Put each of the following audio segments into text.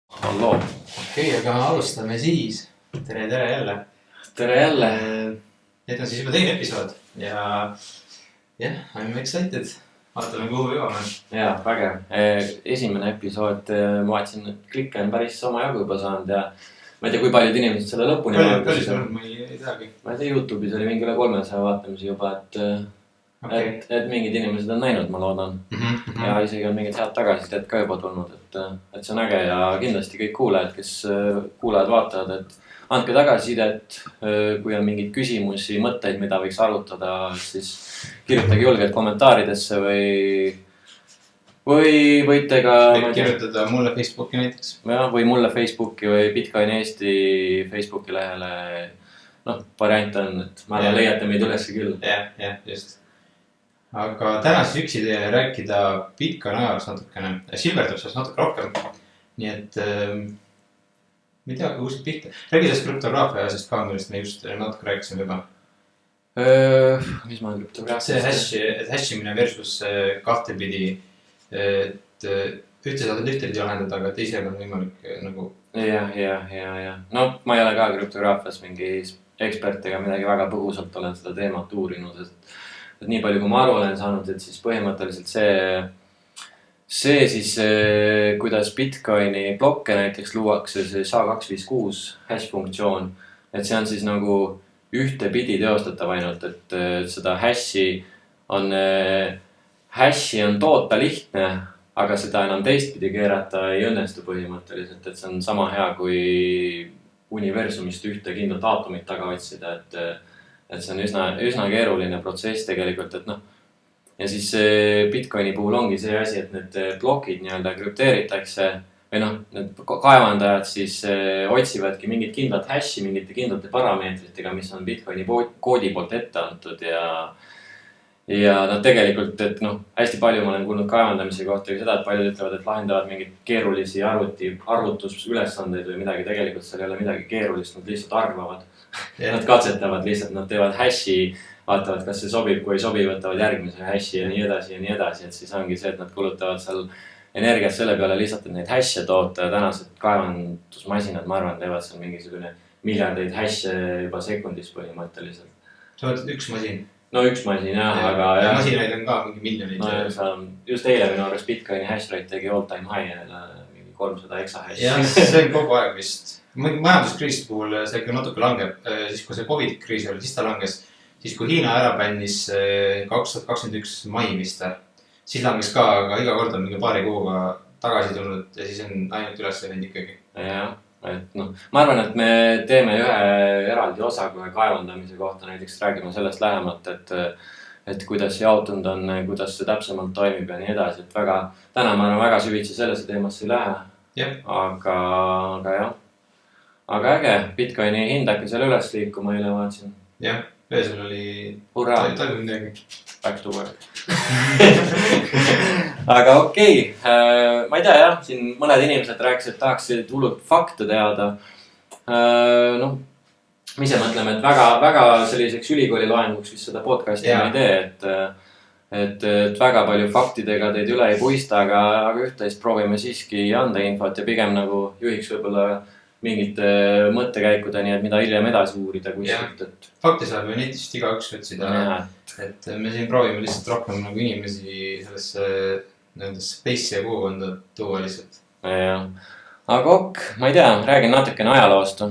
Halloo. Okei, aga alustame siis. Tere jälle. Tere jälle. Need on siis juba teine episood ja I'm excited. Vaatame, kuhu jõuame. Jaa, vägev. Esimene episood, ma vaatasin, et klikke on päris omajagu juba saanud ja ma ei tea, kui paljud inimesed selle lõpuni palju see on, ma ei teagi. Ma ei tea, YouTube'is oli mingi üle 300 vaatamisi juba, et mingid inimesed on näinud, ma loodan. Ja isegi on mingid head tagasisidet ka juba tulnud, et see on äge ja kindlasti kõik kuulajad, kes kuulajad vaatavad, et andke tagasisidet, kui on mingeid küsimusi, mõtteid, mida võiks arutada, siis kirjutage julgelt kommentaaridesse või võite ka kirjutada mulle Facebooki näiteks. Või mulle Facebooki või Bitcoin Eesti Facebooki lehele. Noh, variant on, et ma arvan, leiate meid ülesse küll. Jah, just. Aga täna siis üksi teile rääkida Bitcoin ajast natukene. Silver tuleb sellest natuke rohkem. Nii et ma ei tea, kui kuskilt pihta. Räägi sellest krüptograafia asjast ka, millest me just natuke rääkisime juba. Mis ma krüptograafia? See hashimine versus kahtepidi, et ühte saad ühtepidi lahendada, aga teisega on võimalik nagu... Ja. No ma ei ole ka krüptograafias mingi ekspert ega midagi väga põgusalt olen seda teemat uurinud, et nii palju kui ma aru olen saanud, et siis põhimõtteliselt see siis, kuidas Bitcoini blokke näiteks luuakse, see SHA-256 hash funktsioon, et see on siis nagu ühtepidi teostatav ainult, et seda hashi on toota lihtne, aga seda enam teistpidi keerata ei õnnestu põhimõtteliselt, et see on sama hea kui universumist ühte kindlat aatomit taga otsida, et see on üsna keeruline protsess tegelikult, et noh. Ja siis Bitcoini puhul ongi see asi, et need blokid nii-öelda krüpteeritakse või noh, need kaevandajad siis otsivadki mingit kindlat hashi mingite kindlate parameetritega, mis on Bitcoini koodi poolt ette antud ja nad tegelikult, et noh, hästi palju ma olen kuulnud kaevandamise kohta ja seda, et paljud ütlevad, et lahendavad mingeid keerulisi arvutusülesandeid või midagi, tegelikult seal ei ole midagi keerulist, nad lihtsalt arvavad. Nad katsetavad lihtsalt, nad teevad hashi, vaatavad, kas see sobib, kui ei sobi, võtavad järgmise hashi ja nii edasi, et siis ongi see, et nad kulutavad seal energiat selle peale lihtsalt, et neid hash'e toota ja tänased kaevandusmasinad, ma arvan, teevad seal mingisugune miljardeid hash'e juba sekundis põhimõtteliselt. Sa mõtled üks masin? No üks masin jah, aga... Ja masinaid on ka mingi miljonid. No, just eile minu arvest Bitcoini hash rate tegi all time high, mingi 300 exahash. Ja see on kogu aeg vist. Majanduskriisi puhul see ikka natuke langeb, siis kui see COVID-kriis oli, siis ta langes. Siis kui Hiina ära bännis 2021 mai vist, siis langes ka, aga iga kord on mingi paari kuuga tagasi tulnud ja siis on ainult üles läinud ikkagi. Jah, et noh, ma arvan, et me teeme ühe eraldi osa kohe kaevandamise kohta, näiteks räägime sellest lähemalt, et kuidas see jaotunud on, kuidas see täpsemalt toimib ja nii edasi, et täna ma arvan väga süvitsi sellesse teemasse ei lähe, aga jah. Aga äge, Bitcoini hind hakkas seal üles liikuma, eile vaatasin. Jah, öösel oli... Toimub midagi. Back to work. Aga okei, ma ei tea jah, siin mõned inimesed rääkis, et tahaksid hullult fakte teada. Noh, me ise mõtleme, et väga selliseks ülikooli loenguks vist seda podcasti ma ei tee, et väga palju faktidega teid üle ei puista, aga üht-teist proovime siiski anda infot ja pigem nagu juhiks võib-olla mingite mõttekäikudeni, et mida hiljem edasi uurida kuskilt, et... Fakti saab ju netist igaüks võtsida, et me siin proovime lihtsalt rohkem nagu inimesi sellesse space'i ja kuukonda tuua lihtsalt. Jah, aga ma ei tea, räägin natukene ajaloost.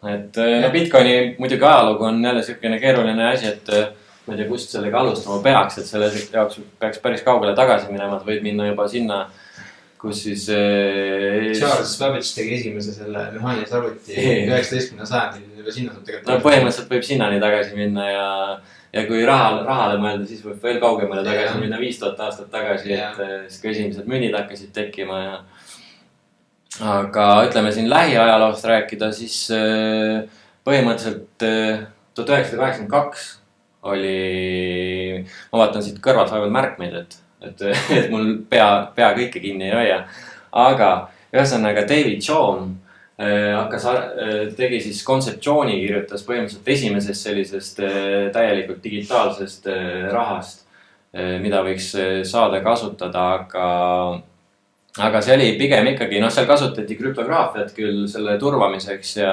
Et Bitcoini muidugi ajalugu on jälle selline keeruline asi, et ma ei tea, kust sellega alustama peaks, et selle jaoks peaks päris kaugele tagasi minema, et võid minna juba sinna, kus siis... Charles Babbage tegi esimese selle mehaanilise arvuti 19. sajandil juba sinna saab tegelikult... No põhimõtteliselt võib sinnani tagasi minna ja kui rahale mõelda, siis võib veel kaugemale tagasi minna 5000 aastat tagasi, et siis kui esimesed münnid hakkasid tekkima ja... Aga ütleme siin lähiajaloost rääkida, siis põhimõtteliselt 1982 oli... Ma vaatan siit kõrvalt vahepeal märkmeid, et mul pea kõike kinni ei hoia. Aga ühesõnaga David Chaum tegi siis kontseptsiooni, kirjutas põhimõtteliselt esimesest sellisest täielikult digitaalsest rahast, mida võiks saada kasutada, aga aga see oli pigem ikkagi, noh, seal kasutati krüptograafiat küll selle turvamiseks ja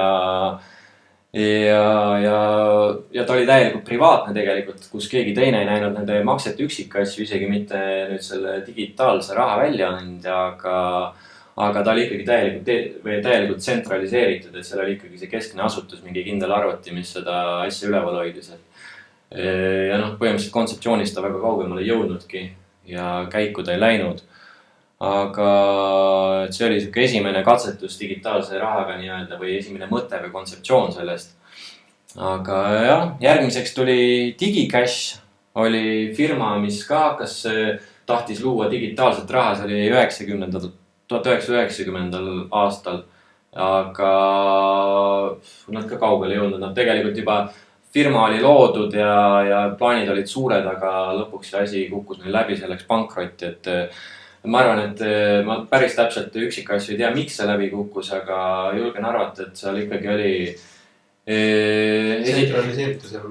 ta oli täielikult privaatne tegelikult, kus keegi teine ei näinud nende maksete üksikasju, isegi mitte nüüd selle digitaalse raha väljaandja, aga ta oli ikkagi täielikult tsentraliseeritud, et seal oli ikkagi see keskne asutus, mingi kindel arvuti, mis seda asja üleval hoidis. Ja noh, põhimõtteliselt kontseptsioonist ta väga kaugemale ei jõudnudki ja käiku ta ei läinud. Aga see oli siuke esimene katsetus digitaalse rahaga nii-öelda või esimene mõte või kontseptsioon sellest. Aga jah, järgmiseks tuli DigiCash, oli firma, mis ka hakkas tahtis luua digitaalset raha, see oli 1990. aastal, aga nad ka kaugele jõudnud, nad tegelikult juba firma oli loodud ja plaanid olid suured, aga lõpuks see asi kukkus neil läbi, see läks pankrotti, et ma arvan, et ma päris täpselt üksikasju ei tea, miks see läbi kukkus, aga julgen arvata, et seal ikkagi oli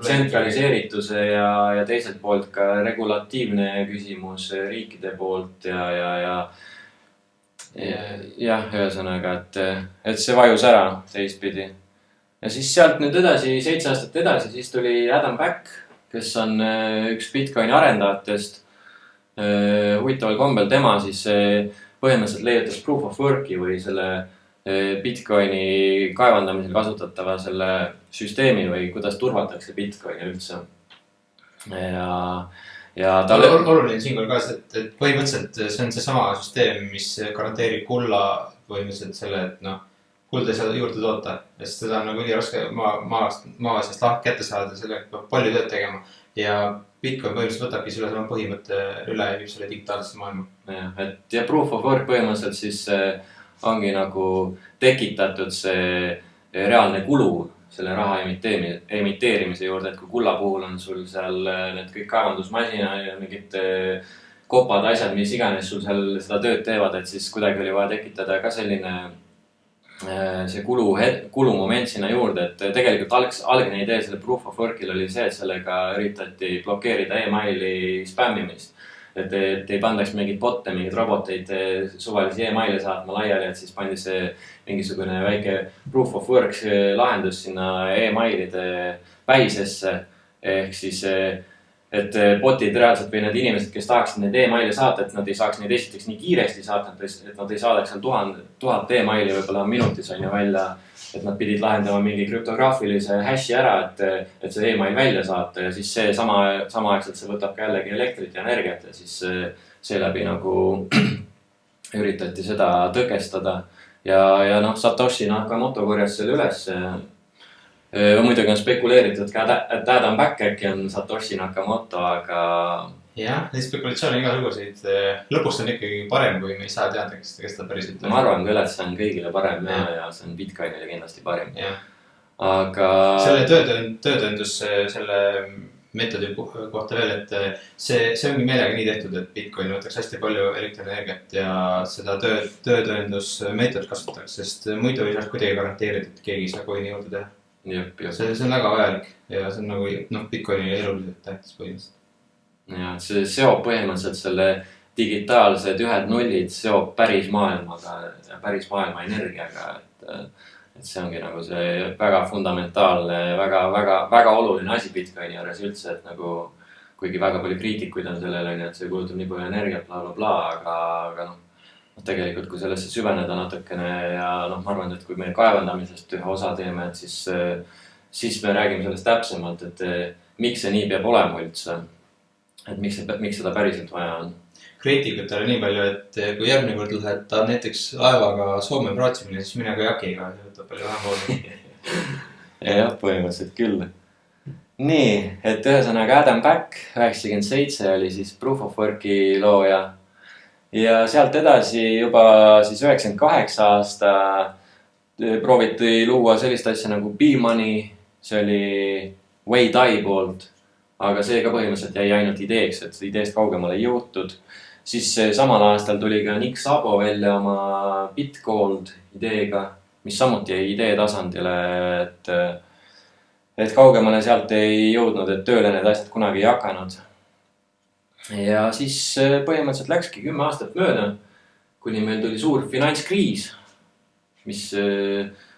tsentraliseerituse ja teiselt poolt ka regulatiivne küsimus riikide poolt ja ühesõnaga, et see vajus ära teistpidi. Ja siis sealt nüüd edasi, 7 aastat edasi, siis tuli Adam Back, kes on üks Bitcoini arendajatest. Huvitaval kombel tema siis põhimõtteliselt leiutas proof of work'i või selle Bitcoini kaevandamisel kasutatava selle süsteemi või kuidas turvatakse Bitcoini üldse. Ja oluline siinkohal ka, et põhimõtteliselt see on see sama süsteem, mis garanteerib kulla põhimõtteliselt selle, et noh, kulda ei saa juurde toota, sest seda on nagu üliraske maa seest kätte saada, sellega peab palju tööd tegema ja Bitcoin põhimõtteliselt võtabki selle sama põhimõtte üle ja viib selle digitaalsesse maailma. Ja proof of work põhimõtteliselt siis ongi nagu tekitatud see reaalne kulu selle raha emiteerimise juurde, et kui kulla puhul on sul seal need kõik kaevandusmasina ja mingid kopad, asjad, mis iganes sul seal seda tööd teevad, et siis kuidagi oli vaja tekitada ka selline see kulumoment sinna juurde, et tegelikult algne idee selle proof of work'il oli see, et sellega üritati blokeerida e-maili spämmimist. Et ei pandaks mingid botte, mingid roboteid suvalisi e-maile saatma laiali, et siis pandi see mingisugune väike proof of work lahendus sinna e-mailide päisesse. Ehk siis, et botid reaalselt või need inimesed, kes tahaksid neid e-maile saata, et nad ei saaks neid esiteks nii kiiresti saata, et nad ei saadaks seal 1000 e-maili võib-olla minutis on ju välja, et nad pidid lahendama mingi krüptograafilise hashi ära, et see e-mail välja saata ja siis see samaaegselt see võtab ka jällegi elektrit ja energiat ja siis seeläbi nagu üritati seda tõkestada ja noh, Satoshi Nakamoto korjas selle üles. Muidugi on spekuleeritud ka, et Adam Back äkki on Satoshi Nakamoto, aga jah, neid spekulatsioone igasuguseid. Lõpust on ikkagi parem, kui me ei saa teada, kes ta päriselt on. Ma arvan küll, et see on kõigile parem ja see on Bitcoinile kindlasti parem. Aga selle töötööndus selle meetodi kohta veel, et see ongi meelega nii tehtud, et Bitcoin võtaks hästi palju elektrienergiat ja seda töötööndusmeetod kasutaks, sest muidu ei saaks kuidagi garanteerida, et keegi ei saa coin'i juurde teha. See on väga vajalik ja see on nagu Bitcoini eluliselt tähtis põhimõtteliselt. Ja see seob põhimõtteliselt selle digitaalsed ühed nullid seob päris maailmaga ja päris maailma energiaga, et see ongi nagu see väga fundamentaalne, väga oluline asi Bitcoini juures üldse, et nagu kuigi väga palju kriitikuid on sellele, et see kulutab nii palju energiat, aga tegelikult kui sellesse süveneda natukene ja ma arvan, et kui me kaevandamisest ühe osa teeme, et siis me räägime sellest täpsemalt, et miks see nii peab olema üldse, et miks seda päriselt vaja on. Kriitikutele nii palju, et kui järgmine kord lähed näiteks laevaga Soome praatsimine, siis mine ka jakiga, see võtab palju vähem poole. Jah, põhimõtteliselt küll. Nii, et ühesõnaga Adam Back 97 oli siis proof of work'i looja. Ja sealt edasi juba siis 98 aasta prooviti luua sellist asja nagu B-Money, see oli Wei Dai poolt, aga see ka põhimõtteliselt jäi ainult ideeks, et ideest kaugemale ei jõutud. Siis samal aastal tuli ka Nick Szabo välja oma Bitgold ideega, mis samuti jäi idee tasandile, et kaugemale sealt ei jõudnud, et tööle need asjad kunagi ei hakanud. Ja siis põhimõtteliselt läkski 10 aastat mööda, kuni meil tuli suur finantskriis,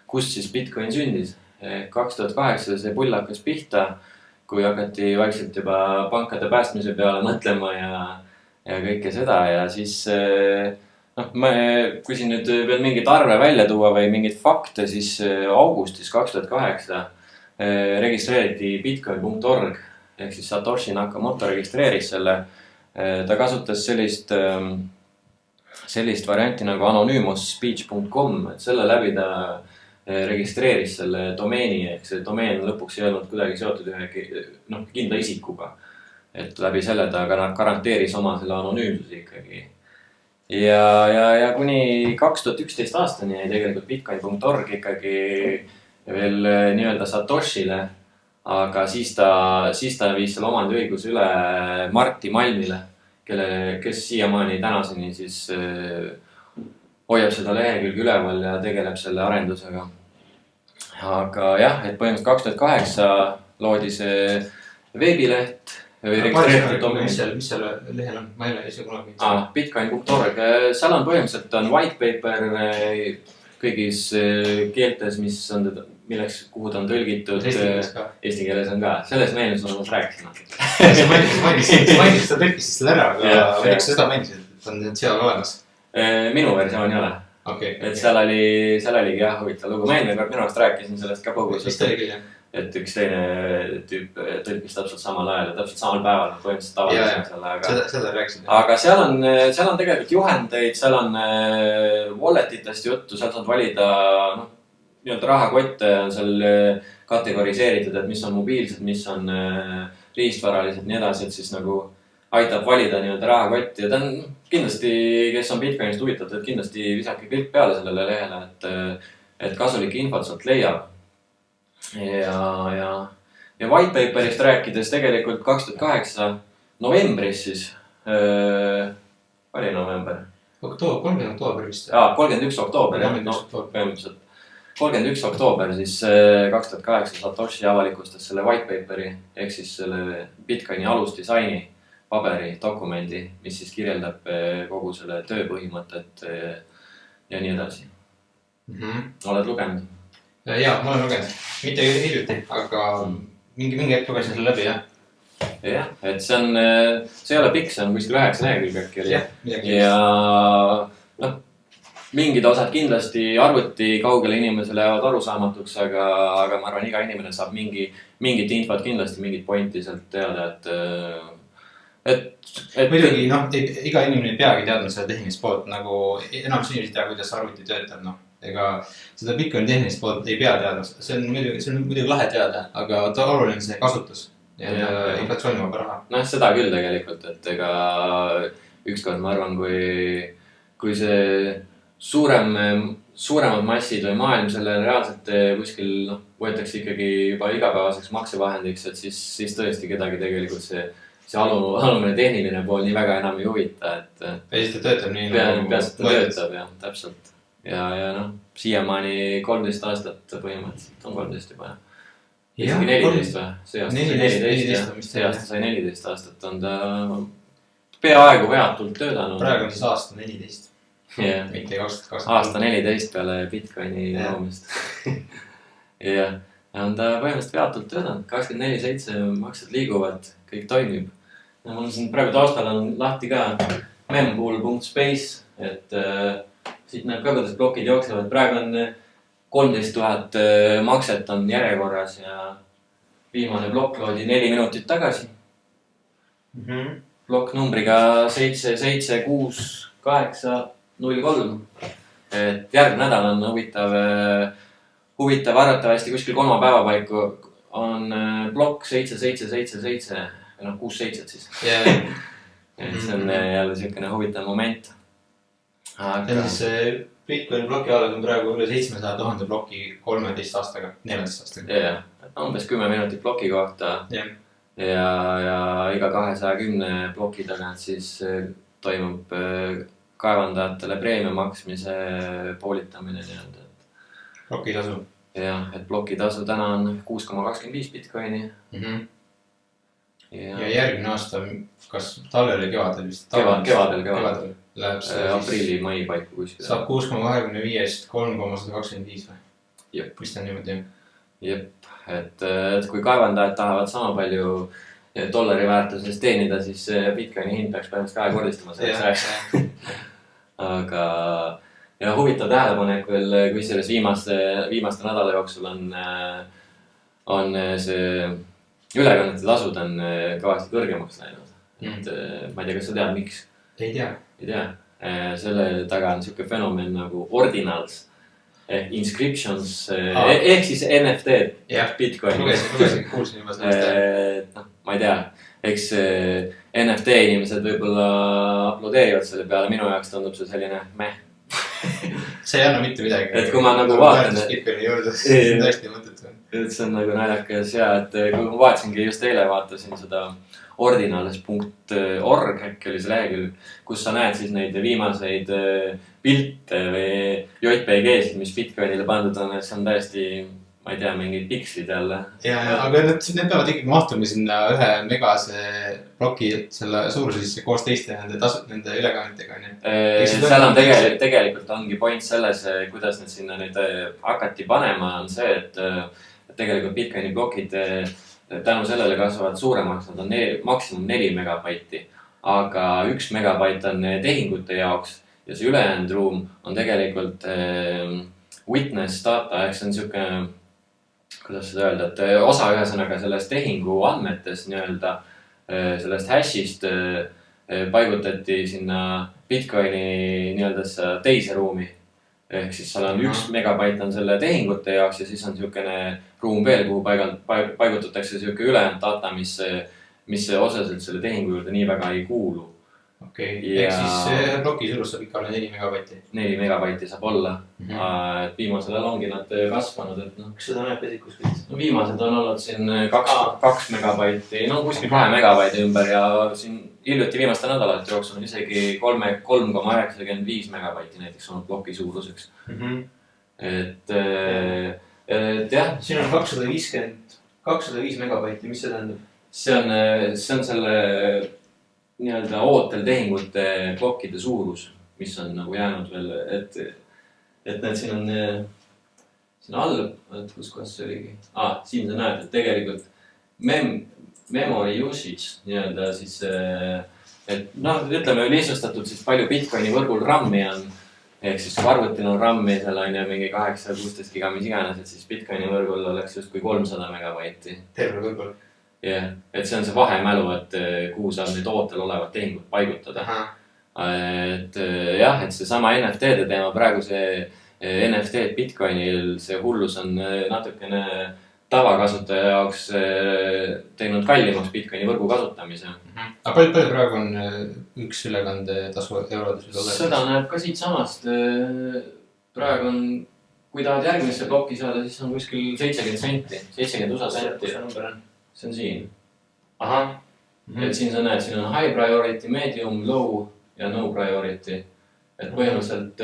kus siis Bitcoin sündis. 2008 see pull hakkas pihta, kui hakati vaikselt juba pankade päästmise peale mõtlema ja kõike seda ja siis kui siin nüüd veel mingid arve välja tuua või mingid fakte, siis augustis 2008 registreeriti bitcoin.org ehk siis Satoshi Nakamoto registreeris selle. Ta kasutas sellist varianti nagu anonymousspeech.com, et selle läbi ta registreeris selle domeeni, ehk see domeen lõpuks ei olnud kuidagi seotud ühe kindla isikuga. Et läbi selle ta garanteeris oma selle anonüümsuse ikkagi. Ja kuni 2011 aastani jäi tegelikult bitcoin.org ikkagi veel nii-öelda Satoshile, aga siis ta viis selle omandiõiguse üle Martti Malmile, kes siiamaani tänaseni siis hoiab seda lehekülge üleval ja tegeleb selle arendusega. Aga jah, et põhimõtteliselt 2008 loodi see veebileht või registreeritud domeen. Mis seal lehel on? Ma ei ole ise kunagi. Bitcoin.org. Seal on põhimõtteliselt on white paper kõigis keeltes, kuhu ta on tõlgitud. Eesti keeles on ka. Selles meeles on rääkisin. Sa mainisid, sa tõlkisid selle ära, aga miks seda mainisid, et on seal olemas? Minu versioon ei ole. Okay. Et seal oligi jah huvitav lugu. Ma eelmine kord minu arust rääkisin sellest ka põgusalt. Et üks teine tüüp tõlkis täpselt samal ajal ja täpselt samal päeval põhimõtteliselt tavaliselt selle. Seda rääkisin. Aga seal on tegelikult juhendeid, seal on walletitest juttu, seal saad valida nii-öelda rahakotte on seal kategoriseeritud, et mis on mobiilsed, mis on riistvaralised nii edasi, et siis nagu aitab valida nii-öelda rahakotti ja ta on kindlasti, kes on Bitcoinist huvitatud, et kindlasti visake pilk peale sellele lehele, et kasulik infot sealt leiab. Ja white paperist rääkides tegelikult 2008 novembris siis, oli november? 30 oktoober vist. 31 oktoober, põhimõtteliselt. 31 oktoober siis 2008 Satoshi avalikustas selle white paperi, ehk siis selle Bitcoini alusdisaini paberi dokumendi, mis siis kirjeldab kogu selle tööpõhimõtet ja nii edasi. Oled lugenud? Jaa, ma olen lugenud. Mitte hiljuti, aga mingi hetk lugesin selle läbi, jah. Jah, et see ei ole pikk, see on kuskil 9 lehekülge äkki. Ja mingid osad kindlasti arvuti kaugele inimesele jäävad arusaamatuks, aga ma arvan, iga inimene saab mingit infot kindlasti, mingit pointi sealt teada, et muidugi, iga inimene ei peagi teadma seda tehnilist poolt, nagu enamus inimesed teab, kuidas arvuti töötab, ega seda Bitcoini tehnilist poolt ei pea teadma. See on muidugi lahe teada, aga oluline see kasutus ja inflatsioonivaba raha. Seda küll tegelikult, et ega ükskord ma arvan, kui see suuremad massid või maailm selle reaalselt kuskil võetakse ikkagi juba igapäevaseks maksevahendiks, et siis tõesti kedagi tegelikult see alumine tehniline pool nii väga enam ei huvita, et peast töötab nii peast töötab, jah, täpselt. Ja siiamaani 13 aastat põhimõtteliselt on 13 juba. Isegi 14 või? See aasta sai 14 aastat on ta peaaegu veatult töötanud. Praegu on siis aasta 14. Mitte 2020. Aasta 14 peale Bitcoini loomist. Ja on ta põhimõtteliselt veatult töötanud. 24/7 maksed liiguvad, kõik toimib. Mul siin praegu taustal on lahti ka mempool.space, et siit näeb ka, kuidas blokid jooksevad. Praegu on 13 000 makset on järjekorras ja viimane blokk loodi 4 minutit tagasi. Blokk numbriga 776803. Et järgmine nädal on huvitav arvatavasti kuskil 3 päeva paiku on blokk 7777, 6-7 siis. See on jälle selline huvitav moment. Bitcoini bloki alad on praegu üle 700 000 bloki 13 aastaga, 14 aastaga. Jah, umbes 10 minutit bloki kohta ja iga 210 bloki tagant siis toimub kaevandajatele preemia maksmise poolitamine nii-öelda. Blokitasu. Jah, et blokitasu täna on 6,25 Bitcoini. Ja järgmine aasta, kas talvel või kevadel vist? Kevadel. läheb see aprilli-mai paiku kuskil. Saab 6,25-st 3,125 või? Jep. Vist on niimoodi. Jep, et kui kaevandajad tahavad sama palju dollari väärtuses teenida, siis Bitcoini hind peaks põhimõtteliselt kahekordistama selleks ajaks. Aga ja huvitav tähelepanek veel, kui selles viimaste nädala jooksul on see ülekannete tasud on kõvasti kõrgemaks läinud. Et ma ei tea, kas sa tead, miks? Ei tea. Ei tea. Selle taga on selline fenomen nagu ordinals. Inscriptions, ehk siis NFT Bitcoini. Kuulsin juba sellest. Ma ei tea, eks NFT inimesed võib-olla uploadeerivad selle peale, minu jaoks tundub see selline meh. See ei anna mitte midagi. Et kui ma nagu vaatan, Bitcoini juurde, see on täiesti mõttetu. Et see on nagu naljakas ja, et kui ma vaatasingi just eile vaatasin seda ordinals.org äkki oli see lehekülg, kus sa näed siis neid viimaseid pilte või JPG-sid, mis Bitcoinile pandud on, et see on täiesti, ma ei tea, mingid pikslid jälle. Ja, aga need peavad ikkagi mahtuma sinna 1 megase ploki selle suurusesse koos teiste nende ülekannetega. Seal on tegelikult ongi point selles, kuidas need sinna nüüd hakati panema, on see, et tegelikult Bitcoini blokid tänu sellele kasvavad suuremaks, nad on maksimum 4 megabaiti, aga 1 megabait on tehingute jaoks ja see ülejäänud ruum on tegelikult witness data, ehk see on siuke, kuidas seda öelda, et osa ühesõnaga sellest tehingu andmetest nii-öelda sellest hashist paigutati sinna Bitcoini nii-öelda teise ruumi. Ehk siis seal on 1 megabait on selle tehingute jaoks ja siis on siukene ruum veel, kuhu paigutatakse siuke ülejäänud data, mis osaselt selle tehingu juurde nii väga ei kuulu. Okei, ehk siis ploki suurus saab ikka olla 4 megabaiti. 4 megabaiti saab olla. Et viimasel ajal ongi nad kasvanud, et kas seda näeb esit kuskilt? No viimased on olnud siin 2 megabaiti, no kuskil 2 megabaiti ümber ja siin hiljuti viimaste nädalate jooksul on isegi 3,95 megabaiti näiteks olnud ploki suuruseks. Et jah. Siin on 205 megabaiti, mis see tähendab? See on selle nii-öelda ootel tehingute plokkide suurus, mis on nagu jäänud veel, et need siin on siin all, et kus kohas see oligi. Siin sa näed, et tegelikult memory usage nii-öelda siis, et ütleme lihtsustatud siis palju Bitcoini võrgul rammi on, ehk siis kui arvutil on rammi, seal on ju mingi 8-16 giga, mis iganes, et siis Bitcoini võrgul oleks just kui 300 megabaiti. Terve võrgul. Jah, et see on see vahemälu, et kuhu saab nüüd ootel olevat tehingut paigutada. Et jah, et see sama NFT-de teema, praegu see NFT Bitcoinil, see hullus on natukene tavakasutaja jaoks teinud kallimaks Bitcoini võrgu kasutamise. Aga palju praegu on üks ülekande tasu eurodes? Seda näeb ka siit samast. Praegu on, kui tahad järgmisse ploki saada, siis on kuskil 70 senti, 70 USA senti. See on siin. Et siin sa näed, siin on high priority, medium, low ja no priority. Et põhimõtteliselt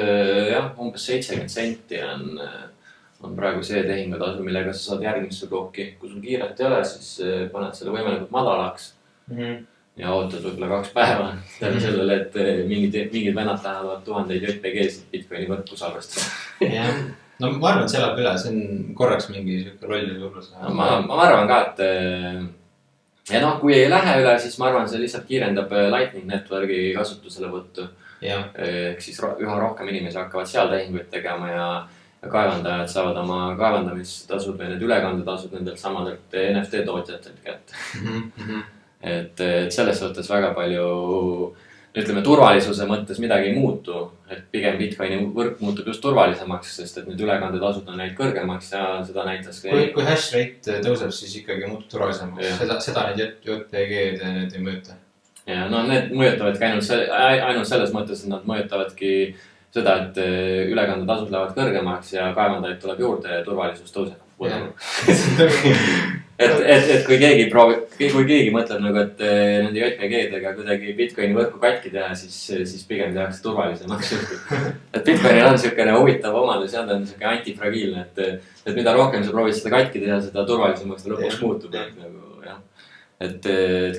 jah, umbes 70 senti on praegu see tehingutasu, millega sa saad järgmisse plokki. Kui sul kiiret ei ole, siis paned selle võimalikult madalaks ja ootad võib-olla 2 päeva. Tänu sellele, et mingid vennad tahavad 1000 JPG-sid Bitcoini võrku salvestada. Jah. No ma arvan, et see elab üle, see on korraks mingi rolli suurus. Ma arvan ka, et ja kui ei lähe üle, siis ma arvan, see lihtsalt kiirendab Lightning Networki kasutuselevõttu. Ehk siis üha rohkem inimesi hakkavad seal tehinguid tegema ja kaevandajad saavad oma kaevandamistasud või need ülekandetasud nendelt samadelt NFT tootjatelt kätte. Et selles suhtes väga palju, ütleme, turvalisuse mõttes midagi ei muutu, et pigem Bitcoini võrk muutub just turvalisemaks, sest et nüüd ülekandetasud on neid kõrgemaks ja seda näitas ka. Kui hash rate tõuseb, siis ikkagi muutub turvalisemaks. Seda need JPG-d need ei mõjuta. Ja need mõjutavadki ainult selles mõttes, et nad mõjutavadki seda, et ülekandetasud lähevad kõrgemaks ja kaevandajaid tuleb juurde ja turvalisus tõuseb. Et kui keegi mõtleb nagu, et nende JPG-dega kuidagi Bitcoini võrku katki teha, siis pigem tehakse turvalisemaks. Et Bitcoinil on siukene huvitav omadus ja ta on siuke antifragiilne, et mida rohkem sa proovid seda katki teha, seda turvalisemaks ta lõpuks muutub. et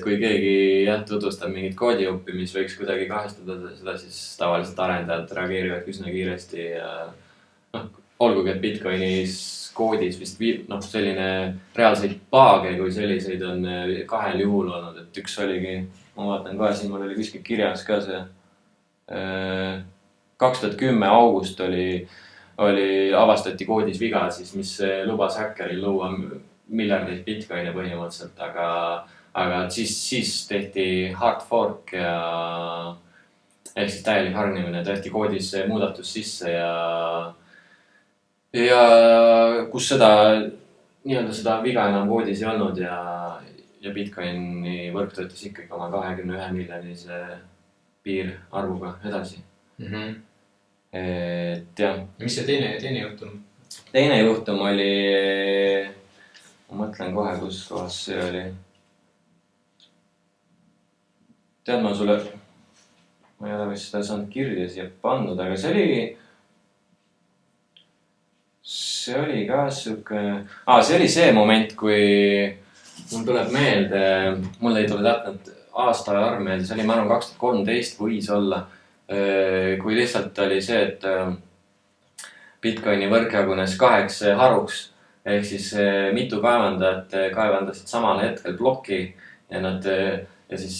kui keegi tutvustab mingit koodiõppi, mis võiks kuidagi kahjustada seda, siis tavaliselt arendajad reageerivad üsna kiiresti ja olgugi, et Bitcoinis koodis vist selline reaalseid baage kui selliseid on 2 juhul olnud, et üks oligi, ma vaatan kohe, siin mul oli kuskil kirjas ka see 2010 august avastati koodis viga siis, mis lubas häkkeril luua miljardeid Bitcoine põhimõtteliselt, aga siis tehti hard fork ja ehk siis täielik hargnemine, tehti koodis muudatus sisse ja kus seda viga enam koodis ei olnud ja Bitcoini võrk töötas ikkagi oma 21 miljonise piirarvuga edasi. Et jah. Mis see teine juhtum? Teine juhtum oli, ma mõtlen kohe, kus kohas see oli. Tead, ma sulle, ma ei ole vist seda saanud kirja siia pandud, aga see oli ka siuke, see oli see moment, kui mul tuleb meelde, mul ei tule täpselt aasta arv meelde, see oli, ma arvan, 2013 võis olla, kui lihtsalt oli see, et Bitcoini võrk jagunes 2 haruks, ehk siis mitu kaevandajat kaevandasid samal hetkel ploki ja siis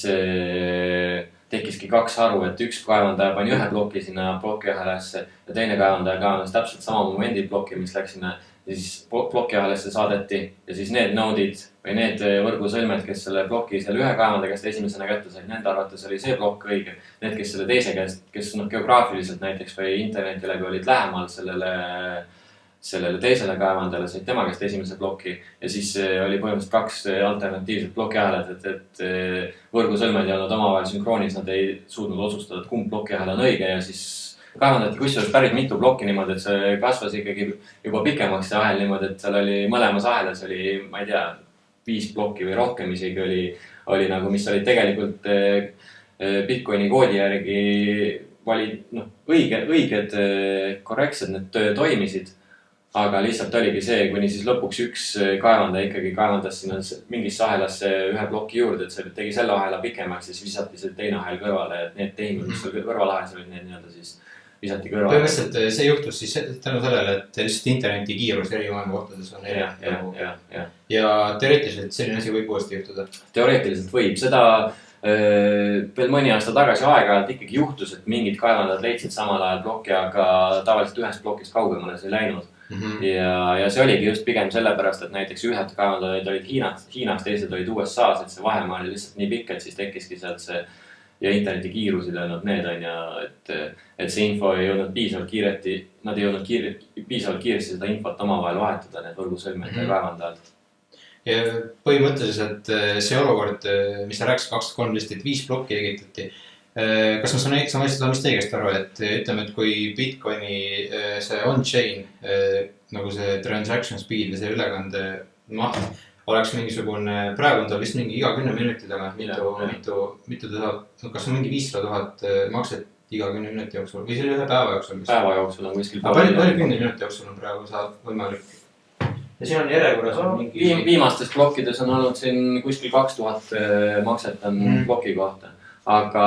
tekkiski 2 haru, et üks kaevandaja pani 1 ploki sinna plokiahelasse ja teine kaevandaja kaevandas täpselt sama momendi ploki, mis läks sinna ja siis plokiahelasse saadeti ja siis need noodid või need võrgusõlmed, kes selle ploki selle ühe kaevandaja käest esimesena kätte said, nende arvates oli see plokk õige. Need, kes selle teise käest, kes geograafiliselt näiteks või interneti läbi olid lähemal sellele teisele kaevandajale, said tema käest esimese ploki ja siis oli põhimõtteliselt 2 alternatiivset plokiahelad, et võrgusõlmed ei olnud omavahel sünkroonis, nad ei suutnud otsustada, et kumb plokiahel on õige ja siis kaevandati kusjuures päris mitu plokki niimoodi, et see kasvas ikkagi juba pikemaks see ahel niimoodi, et seal oli mõlemas ahelas oli, ma ei tea, 5 plokki või rohkem isegi oli nagu, mis olid tegelikult Bitcoini koodi järgi õiged, korrektsed, need toimisid. Aga lihtsalt oligi see, kuni siis lõpuks üks kaevandaja ikkagi kaevandas sinna mingisse ahelasse 1 ploki juurde, et see tegi selle ahela pikemaks ja siis visati see teine ahel kõrvale, et need tehingud, mis seal kõrvalahes olid, need nii-öelda siis visati kõrvale. Põhimõtteliselt see juhtus siis tänu sellele, et lihtsalt interneti kiirus eri maailmakohtades on ja teoreetiliselt selline asi võib uuesti juhtuda? Teoreetiliselt võib. Seda veel mõni aasta tagasi aeg-ajalt ikkagi juhtus, et mingid kaevandajad leidsid samal ajal ploki, aga tavaliselt ühest plokist kaugemale see ei läinud. Ja see oligi just pigem sellepärast, et näiteks ühed kaevandajad olid Hiinas, teised olid USA's, et see vahemaa oli lihtsalt nii pikk, et siis tekkiski sealt see ja interneti kiirusid ainult need on ja et see info ei olnud piisavalt kiiresti, nad ei olnud piisavalt kiiresti seda infot omavahel vahetada, need võrgusõlmed ja kaevandajad. Ja põhimõtteliselt see olukord, mis sa rääkis 2013, et 5 plokki egitati, kas ma saan vist õigesti aru, et ütleme, et kui Bitcoini see on-chain, nagu see transaction speed või see ülekande maht oleks mingisugune, praegu on ta vist mingi iga 10 minuti tagant, mitu ta saab, kas on mingi 500 000 makset iga 10 minuti jooksul või selle ühe päeva jooksul? Päeva jooksul on kuskil. Palju 10 minuti jooksul on praegu saab võimalik? Ja siin on järjekorras mingi... Viimastes blokkides on olnud siin kuskil 2000 makset on bloki kohta. Aga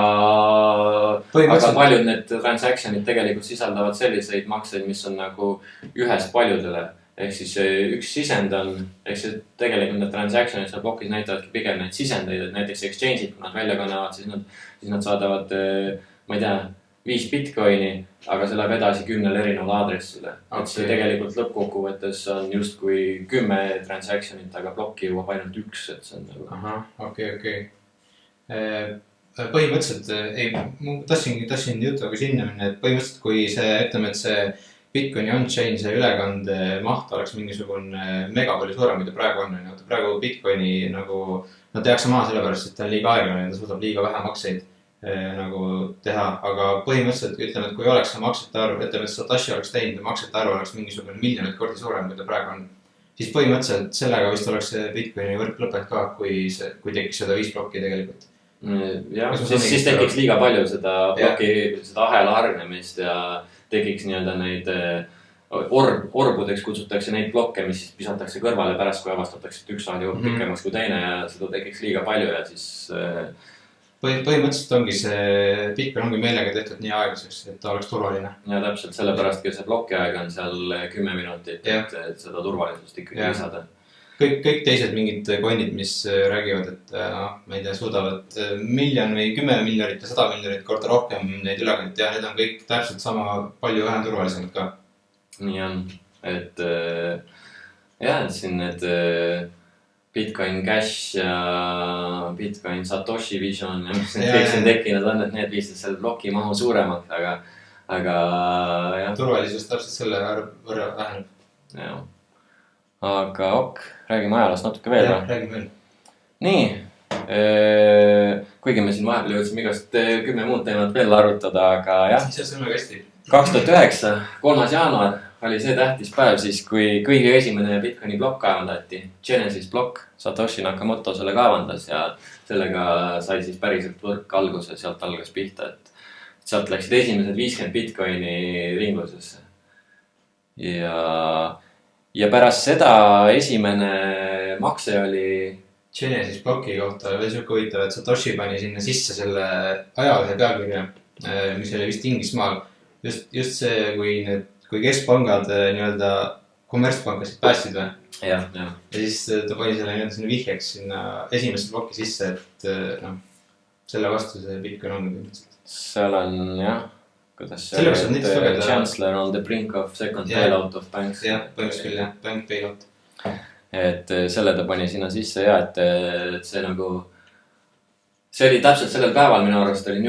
paljud need transactionid tegelikult sisaldavad selliseid makseid, mis on nagu ühes paljudele. Ehk siis üks sisend on, ehk see tegelikult need transactionid seal blokis näitavadki pigem neid sisendeid, et näiteks exchange'id, kui nad välja kannavad, siis nad saadavad, ma ei tea, 5 Bitcoini, aga see läheb edasi 10 erineval aadressile. Et see tegelikult lõppkokkuvõttes on just kui 10 transactionit, aga blokki jõuab ainult 1, et see on nagu... Aha, okei. Põhimõtteliselt, ma tahtsin jutuga sinna minna, et põhimõtteliselt kui see, ütleme, et see Bitcoini on-chain, see ülekande maht oleks mingisugune mega palju suurem, mida praegu on. Praegu Bitcoini nagu, nad tehakse maha sellepärast, et ta on liiga aeglane ja ta suudab liiga vähe makseid nagu teha. Aga põhimõtteliselt ütleme, et kui oleks see maksete arv, ütleme, et Satoshi oleks teinud ja maksete arv oleks mingisugune miljonit kordi suurem, kui ta praegu on, siis põhimõtteliselt sellega vist oleks see Bitcoini võrk lõpet ka, kui tekiks seda 5 plokki tegelikult. Jah, siis tekiks liiga palju seda plokki, seda ahela hargnemist ja tekiks nii-öelda neid orbudeks kutsutakse neid blokke, mis siis visatakse kõrvale pärast, kui avastatakse, et üks saad jõuab pikemaks kui teine ja seda tekiks liiga palju ja siis põhimõtteliselt ongi see Bitcoin ongi meelega tehtud nii aeglaseks, et ta oleks turvaline. Ja täpselt sellepärast, see blokiaeg on seal 10 minutit, et seda turvalisust ikkagi lisada. Kõik teised mingid coinid, mis räägivad, et ma ei tea, suudavad miljon või 10 miljonit ja 100 miljonit korda rohkem neid ülekandeid teha, need on kõik täpselt sama palju vähem turvalisemad ka. Nii on, et jah, siin need Bitcoin Cash ja Bitcoin Satoshi Vision ja mis need kõik siin tekkinud on, et need viisid selle bloki mahu suuremaks, aga jah. Turvalisus täpselt selle võrra väheneb. Jah. Aga räägime ajalast natuke veel. Jah, räägime veel. Nii, kuigi me siin vahepeal jõudsime igast 10 muud teemat veel arutada, aga jah. Siis on väga hästi. 2009, 3. jaanuar oli see tähtis päev siis, kui kõige esimene Bitcoini blokk kaevandati. Genesis blokk, Satoshi Nakamoto selle kaevandas ja sellega sai siis päriselt võrk alguse, sealt algas pihta, et sealt läksid esimesed 50 Bitcoini ringlusesse. Ja pärast seda esimene makse oli Genesis bloki kohta veel siuke huvitav, et Satoshi pani sinna sisse selle ajalehe pealkirja, mis oli vist Inglismaal. Just see, kui keskpangad nii-öelda kommertspankasid päästsid või? Ja siis ta pani selle nii-öelda sinna vihjeks sinna esimesse bloki sisse, et selle vastu see Bitcoin on põhimõtteliselt. Seal on jah, kuidas see oli, et Chancellor on the brink of second bailout of banks. Jah, põhimõtteliselt küll jah, bank bailout. Et selle ta pani sinna sisse ja, et see nagu see oli täpselt sellel päeval minu arust oli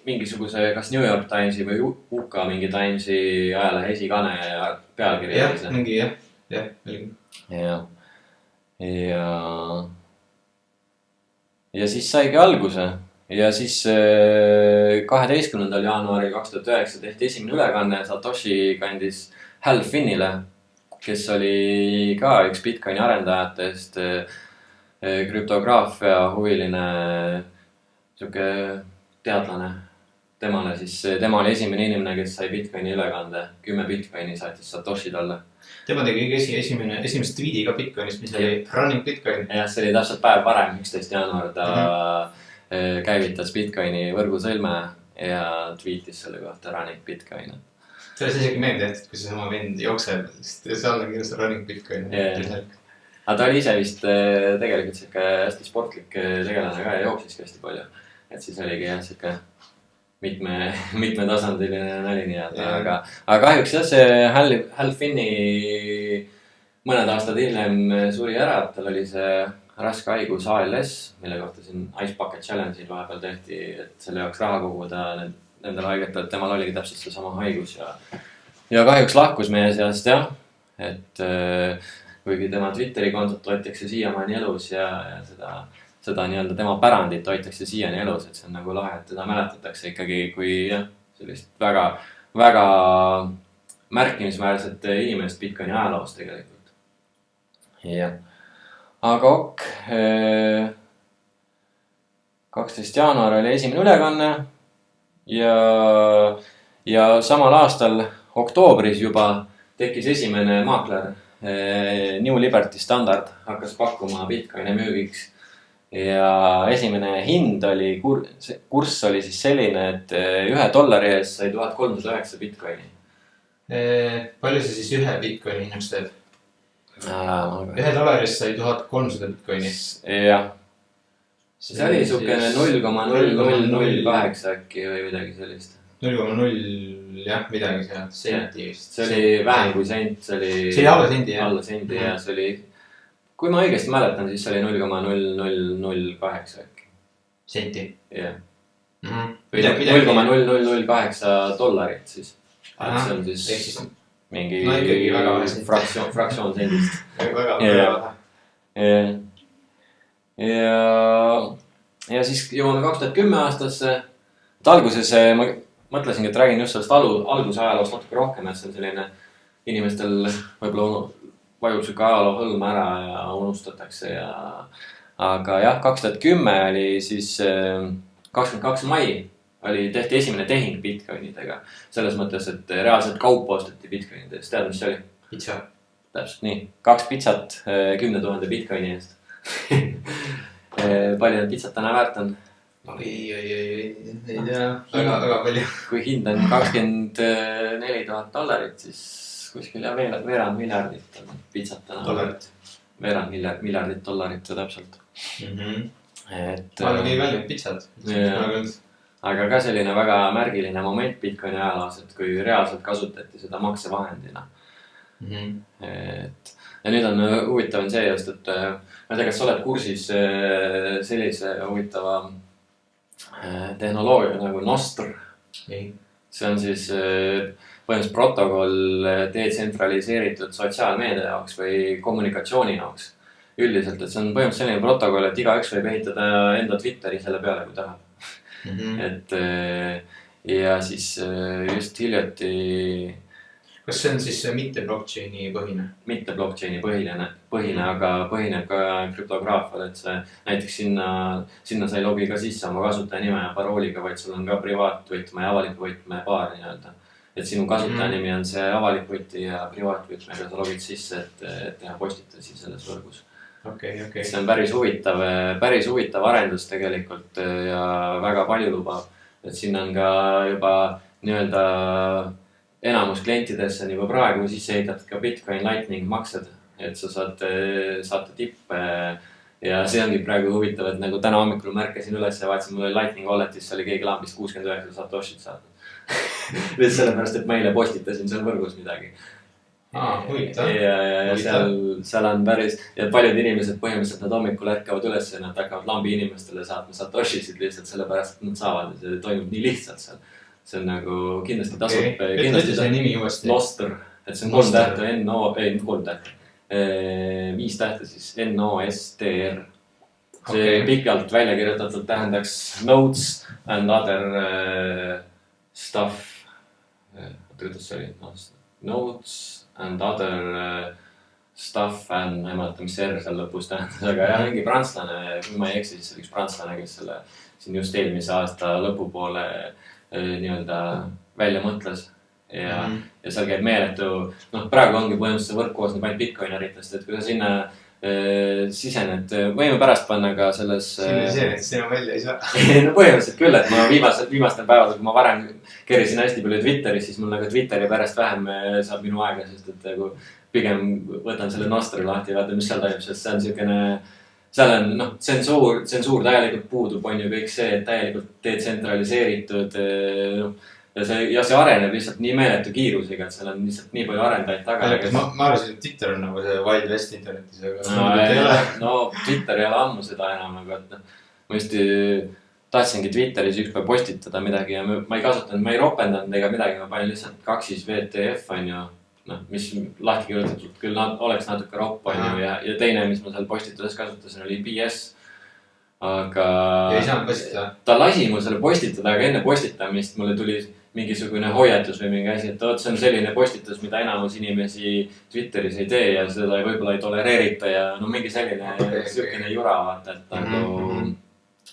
mingisuguse kas New York Timesi või UK mingi Timesi ajalehe esikane ja pealkiri. Jah, mingi jah, velgi. Ja siis saigi alguse ja siis 12. jaanuaril 2009 tehti esimene ülekanne, Satoshi kandis Hal Finnile, kes oli ka üks Bitcoini arendajatest, krüptograafia huviline siuke teadlane. Tema oli esimene inimene, kes sai Bitcoini ülekande. 10 Bitcoini saatis Satoshi talle. Tema tegi esimest tweedi ka Bitcoinist, mis oli Running Bitcoin. Jah, see oli täpselt päev varem, 11. jaanuar ta käivitas Bitcoini võrgusõlme ja tweetis selle kohta Running Bitcoin. See oli isegi meelde tehtud, kui see sama vend jookseb, sest see on kirjas Running Bitcoin. Aga ta oli ise vist tegelikult siuke hästi sportlik tegelane ka ja jooksiski hästi palju. Et siis oligi jah siuke mitmetasandiline nali nii, aga kahjuks jah, see Hal Finni mõned aastad hiljem suri ära, et tal oli see raske haigus ALS, mille kohta siin Ice Bucket Challenge'il vahepeal tehti, et selle jaoks raha koguda nendel haigetel, et temal oligi täpselt see sama haigus ja kahjuks lahkus meie seast jah, et kuigi tema Twitteri kontot hoitakse siiamaani elus ja seda nii-öelda tema pärandit hoitakse siiani elus, et see on nagu lahe, et teda mäletatakse ikkagi kui jah, sellist väga märkimisväärset inimest Bitcoini ajaloos tegelikult. Jah, aga 12. jaanuar oli esimene ülekanne ja samal aastal oktoobris juba tekkis esimene maakler New Liberty Standard hakkas pakkuma Bitcoini müügiks ja esimene hind oli, kurss oli siis selline, et $1 ees sai 1309 Bitcoini. Palju see siis ühe Bitcoini hinnaks teeb? $1 eest sai 1300 Bitcoini. Jah. See oli suukene 0,0008 äkki või midagi sellist. 0,0 jah, midagi seal, senti vist. See oli vähem kui sent, see oli alla sendi jah. Alla sendi ja see oli, kui ma õigesti mäletan, siis see oli 0,0008 äkki. Senti? Jah. Või 0,0008 dollarit siis. See on siis mingi fraktsioon sendist. Väga vähe. Ja siis jõuame 2010 aastasse. Alguses ma mõtlesingi, et räägin just sellest alguse ajaloost natuke rohkem, et see on selline inimestel võib-olla vajub siuke ajaloo hõlma ära ja unustatakse aga jah, 2010 oli siis 22. mai tehti esimene tehing Bitcoinidega. Selles mõttes, et reaalselt kaupa osteti Bitcoinidest. Tead, mis see oli? Pitsa. Täpselt nii. 2 pitsat 10 000 Bitcoini eest. Palju need pitsad täna väärt on? Ei tea. Väga palju. Kui hind on $24 000, siis kuskil ja veerand miljardit on pitsat täna. Dollarit. Veerand miljardit dollarit täpselt. Ma olen nii väljud pitsad. Aga ka selline väga märgiline moment Bitcoini ajaloos, et kui reaalselt kasutati seda maksevahendina. Ja nüüd on huvitav see just, et ma ei tea, kas sa oled kursis sellise huvitava tehnoloogia nagu Nostr. See on siis põhimõtteliselt protokoll detsentraliseeritud sotsiaalmeedia jaoks või kommunikatsiooni jaoks. Üldiselt, et see on põhimõtteliselt selline protokoll, et igaüks võib ehitada enda Twitteri selle peale, kui tahab. Et ja siis just hiljati... Kas see on siis mitte blockchaini põhine? Mitte blockchaini põhine, aga põhineb ka krüptograafial, et see näiteks sinna sa ei logi ka sisse oma kasutaja nime ja parooliga, vaid sul on ka privaatvõtme ja avaliku võtme paar nii-öelda. Et sinu kasutaja nimi on see avalik võti ja privaatvõtmega sa logid sisse, et teha postitusi selles võrgus. See on päris huvitav arendus tegelikult ja väga palju lubab. Et siin on ka juba nii-öelda enamus klientidesse on juba praegu sisse ehitatud ka Bitcoin Lightning maksed, et sa saate tippe ja see ongi praegu huvitav, et nagu täna hommikul märkasin üles ja vaatasin, mul oli Lightning Walletis, oli keegi lambist 69 satoshit saanud. Nüüd sellepärast, et ma eile postitasin seal võrgus midagi. Huvitav. Ja seal on päris, ja paljud inimesed põhimõtteliselt nad hommikul ärkavad üles ja nad hakkavad lambi inimestele saatma satoshisid lihtsalt sellepärast, et nad saavad ja see toimub nii lihtsalt seal. See on nagu kindlasti tasub. Ütle see nimi uuesti. Nostr, et see on 3 tähte, 5 tähte siis NOSTR. See pikalt välja kirjutatud tähendaks notes and other stuff. Kuidas see oli? Notes and other stuff and ma ei mäleta, mis R seal lõpus tähendas, aga jah, mingi prantslane, kui ma ei eksi, siis oli üks prantslane, kes selle siin just eelmise aasta lõpupoole nii-öelda välja mõtles ja seal käib meeletu, praegu ongi põhimõtteliselt võrk koosneb ainult bitcoineritest, et kui sa sinna sisened, võime pärast panna ka selles... Sina välja ei saa. No põhimõtteliselt küll, et ma viimastel päevadel, kui ma varem kerisin hästi palju Twitteris, siis mul nagu Twitteri pärast vähem saab minu aega, sest et nagu pigem võtan selle Nostri lahti ja vaatan, mis seal toimub, sest see on selline... Seal on tsensuur täielikult puudub, on ju kõik see, et täielikult detsentraliseeritud ja see areneb lihtsalt nii meeletu kiirusega, et seal on lihtsalt nii palju arendajaid taga. Ma arvasin, et Twitter on nagu see Wild West internetis, aga... No Twitter ei ole ammu seda enam, aga ma just tahtsingi Twitteris ükspäev postitada midagi ja ma ei kasutanud, ma ei ropendanud ega midagi, ma panin lihtsalt 2 VTF, on ju. Mis lahti kirjutatud küll oleks natuke ropp on ju ja teine, mis ma seal postituses kasutasin, oli BS. Aga ja ei saanud postitada? Ta lasi mul selle postitada, aga enne postitamist mulle tuli mingisugune hoiatus või mingi asi, et see on selline postitus, mida enamus inimesi Twitteris ei tee ja seda võib-olla ei tolereerita ja mingi selline sükene jura vaata, et nagu...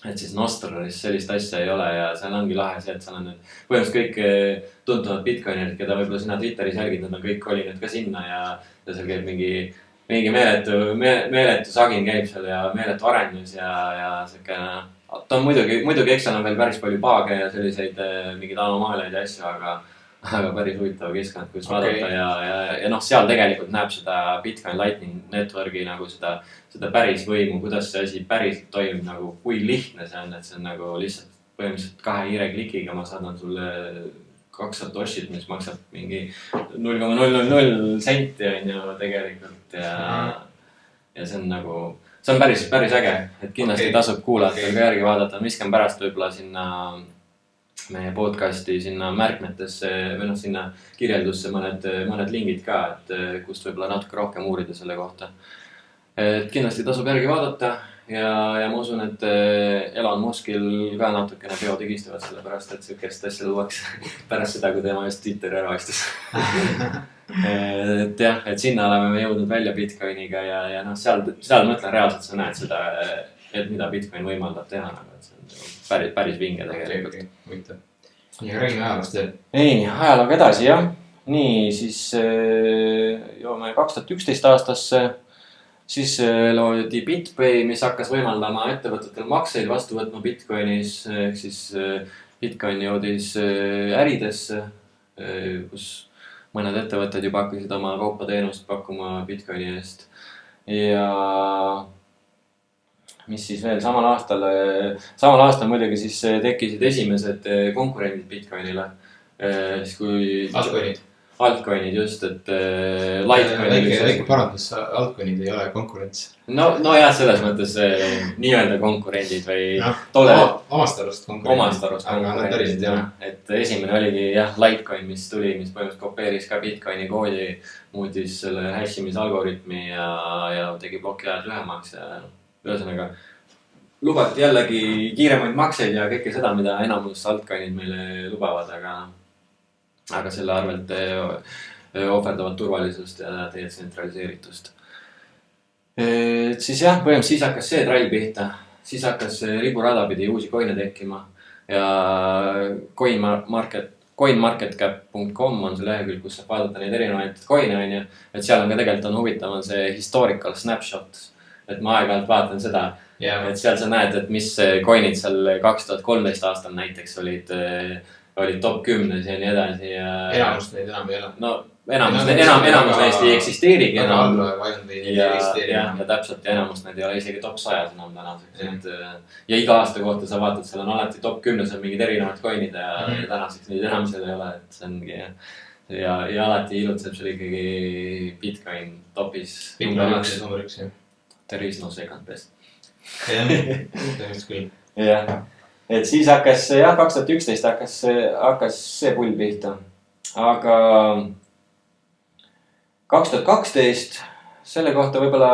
Et siis Nostris sellist asja ei ole ja seal ongi lahe see, et seal on nüüd põhimõtteliselt kõik tuntuvad bitcoinerid, keda võib-olla sina Twitteris jälgid, nad on kõik kolinud ka sinna ja seal käib mingi meeletu sagin käib seal ja meeletu arendus ja selline... Ta on muidugi eks seal on veel päris palju paage ja selliseid mingeid anomaaleid ja asju, aga päris huvitav keskkond, kus vaadata ja seal tegelikult näeb seda Bitcoin Lightning Networki nagu seda päris võimu, kuidas see asi päriselt toimub, nagu kui lihtne see on, et see on nagu lihtsalt põhimõtteliselt 2 hiireklikiga ma saadan sulle 2 satoshit, mis maksab mingi 0,000 senti on ju tegelikult ja see on nagu, see on päris äge, et kindlasti tasub kuulajatel ka järgi vaadata, misken pärast võib-olla sinna meie podcasti sinna märkmetesse või sinna kirjeldusse mõned lingid ka, et kust võib-olla natuke rohkem uurida selle kohta. Et kindlasti tasub järgi vaadata ja ma usun, et Elon Muskil ka natukene peod higistavad selle pärast, et sükest asja luuakse pärast seda, kui tema just Twitteri ära ostis. Et jah, et sinna oleme me jõudnud välja Bitcoiniga ja seal ma ütlen reaalselt, sa näed seda, et mida Bitcoin võimaldab teha, nagu et see on päris vinge tegelikult. Nii, räägime ajaloost veel. Ei, ajalooga edasi, jah. Nii, siis joome 2011 aastasse. Siis loodi BitPay, mis hakkas võimaldama ettevõtetel makseid vastu võtma Bitcoinis. Ehk siis Bitcoin jõudis äridesse, kus mõned ettevõtted juba hakkasid oma kaupa-teenust pakkuma Bitcoini eest. Ja mis siis veel samal aastal muidugi siis tekkisid esimesed konkurendid Bitcoinile. Altcoinid just, et Litecoinid. Väike parandus, altcoinid ei ole konkurents. No jah, selles mõttes nii-öelda konkurendid või omast arust konkurendid. Et esimene oligi jah, Litecoin, mis tuli, mis põhimõtteliselt kopeeris ka Bitcoini koodi, muutis selle hashimise algoritmi ja tegi blokiajad lühemaks ja ühesõnaga lubati jällegi kiiremaid makseid ja kõike seda, mida enamus altcoinid meile lubavad, aga selle arvelt ohverdavad turvalisust ja detsentraliseeritust. Siis jah, põhimõtteliselt siis hakkas see trall pihta, siis hakkas riburada pidi uusi coin'e tekkima ja coinmarketcap.com on see lehekülg, kus saab vaadata neid erinevaid coin'e, on ju, et seal on ka tegelikult on huvitav see historical snapshot. Et ma aeg-ajalt vaatan seda, et seal sa näed, et mis coin'id seal 2013 aastal näiteks olid top 10 ja nii edasi. Enamus neid enam ei ole. No enamus neist ei eksisteerigi enam. Ja täpselt ja enamus neid ei ole isegi top 100 enam tänaseks. Ja iga aasta kohta sa vaatad, seal on alati top 10 on mingid erinevad coin'id ja tänaseks neid enam seal ei ole, et see ongi ja alati ilutseb seal ikkagi Bitcoin topis. Bitcoin on number 1, jah. There is no second best. Jah, tõenäoliselt küll. Jah, et siis hakkas, jah, 2011 hakkas see pull pihta. Aga 2012 selle kohta võibolla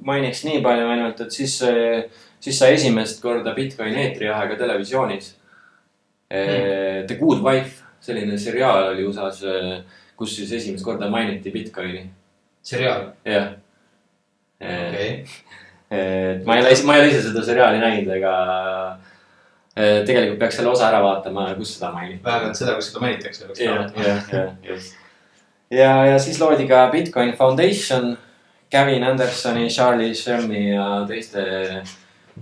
mainiks nii palju ainult, et siis sai esimest korda Bitcoin eetriaega televisioonis. The Good Wife, selline seriaal oli USAs, kus siis esimest korda mainiti Bitcoini. Seriaal? Jah. Okay. Ma ei ole ise seda seriaali näinud, ega tegelikult peaks selle osa ära vaatama, kus seda mainiti. Vähemalt seda, kus seda mainitakse. Ja siis loodi ka Bitcoin Foundation, Gavin Andersoni, Charlie Shermi ja teiste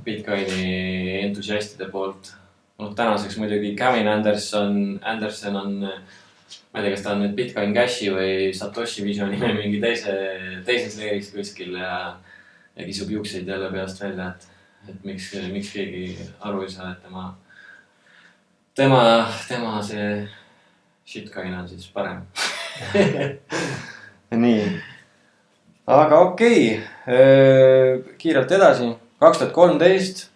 Bitcoini entusiastide poolt. Tänaseks muidugi Gavin Anderson on, ma ei tea, kas ta on nüüd Bitcoin Cashi või Satoshi Visioni või mingi teises leeris kuskil ja kisub juukseid jälle peast välja, et miks keegi aru ei saa, et tema see shitcoin on siis parem. Nii. Aga okei. Kiirelt edasi. 2013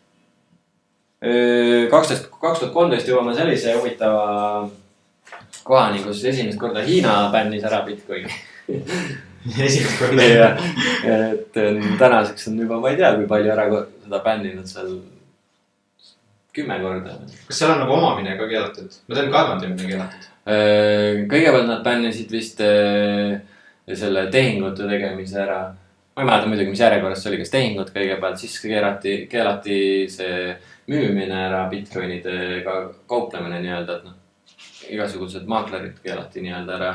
jõuame sellise huvitava kohani, kus esimest korda Hiina bännis ära Bitcoini. Esimest korda. Et tänaseks on juba, ma ei tea, kui palju ära seda bänninud seal 10 korda. Kas seal on nagu omamine ka keelatud? Ma tean, kaevandamine keelatud. Kõigepealt nad bännisid vist selle tehingute tegemise ära. Ma ei mäleta muidugi, mis järjekorras see oli, kas tehingut kõigepealt, siis keelati see müümine ära, Bitcoinidega kauplemine nii-öelda, et igasugused maaklerid keelati nii-öelda ära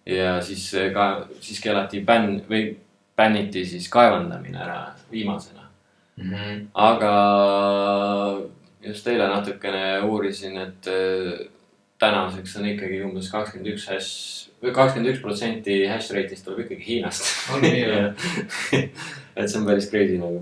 ja siis keelati bänniti siis kaevandamine ära viimasena. Aga just eile natukene uurisin, et tänaseks on ikkagi umbes 21% hash rate'ist tuleb ikkagi Hiinast. On nii, jah. Et see on päris crazy nagu.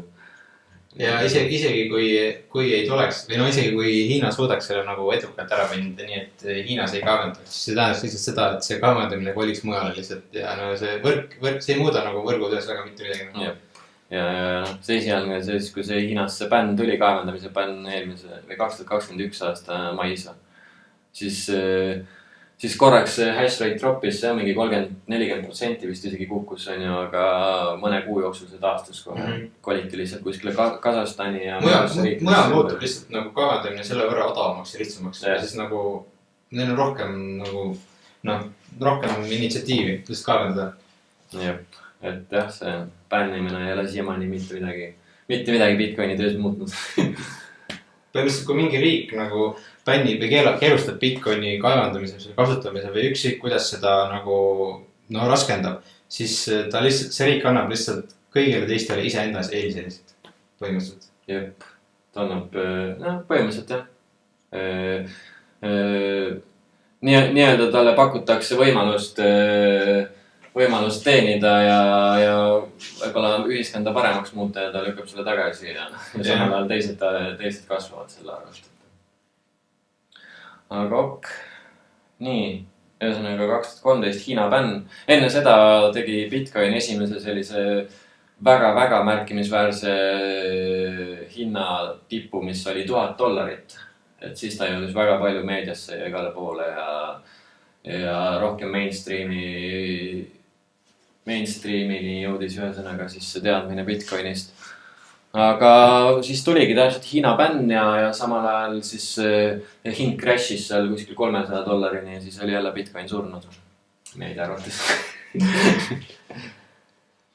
Ja isegi kui ei tuleks, või isegi kui Hiina suudaks selle nagu edukalt ära bändida, nii et Hiinas ei kaevendaks, siis see tähendaks lihtsalt seda, et see kaevendamine koliks mujale lihtsalt ja see võrk, see ei muuda nagu võrgutöös väga mitte midagi. Ja see esialgne, kui see Hiinas see bänn tuli, kaevendamise bänn eelmise või 2021 aasta mais, siis korraks hash rate droppis, see on mingi 30-40% vist isegi kukkus, aga mõne kuu jooksul see taastus kohe. Koliti lihtsalt kuskile Kasahstani ja mujal muutub lihtsalt nagu kaevendamine selle võrra odavamaks ja lihtsamaks. Ja siis nagu neil on rohkem initsiatiivi lihtsalt kaevendada. Jah, et jah, see bännimine ei ole siiamaani mitte midagi Bitcoini töös muutnud. põhimõtteliselt kui mingi riik nagu bännib või keelustab Bitcoini kaevandamise, kasutamise või üksik, kuidas seda nagu raskendab, siis ta lihtsalt, see riik annab lihtsalt kõigile teistele iseendas eeliseid põhimõtteliselt. Jep, ta annab, põhimõtteliselt jah. Nii-öelda talle pakutakse võimalust teenida ja võib-olla ühiskonda paremaks muuta ja ta lükkab selle tagasi ja samal ajal teised kasvavad selle arvast. Aga nii, ühesõnaga 2013 Hiina bänn. Enne seda tegi Bitcoin esimese sellise väga-väga märkimisväärse hinna tipu, mis oli $1000. Et siis ta jõudis väga palju meediasse ja igale poole ja rohkem mainstreamini jõudis ühesõnaga siis see teadmine Bitcoinist. Aga siis tuligi täpselt Hiina bänn ja samal ajal siis hind crashis seal kuskil $300 ja siis oli jälle Bitcoin surnud. Meedia arvates.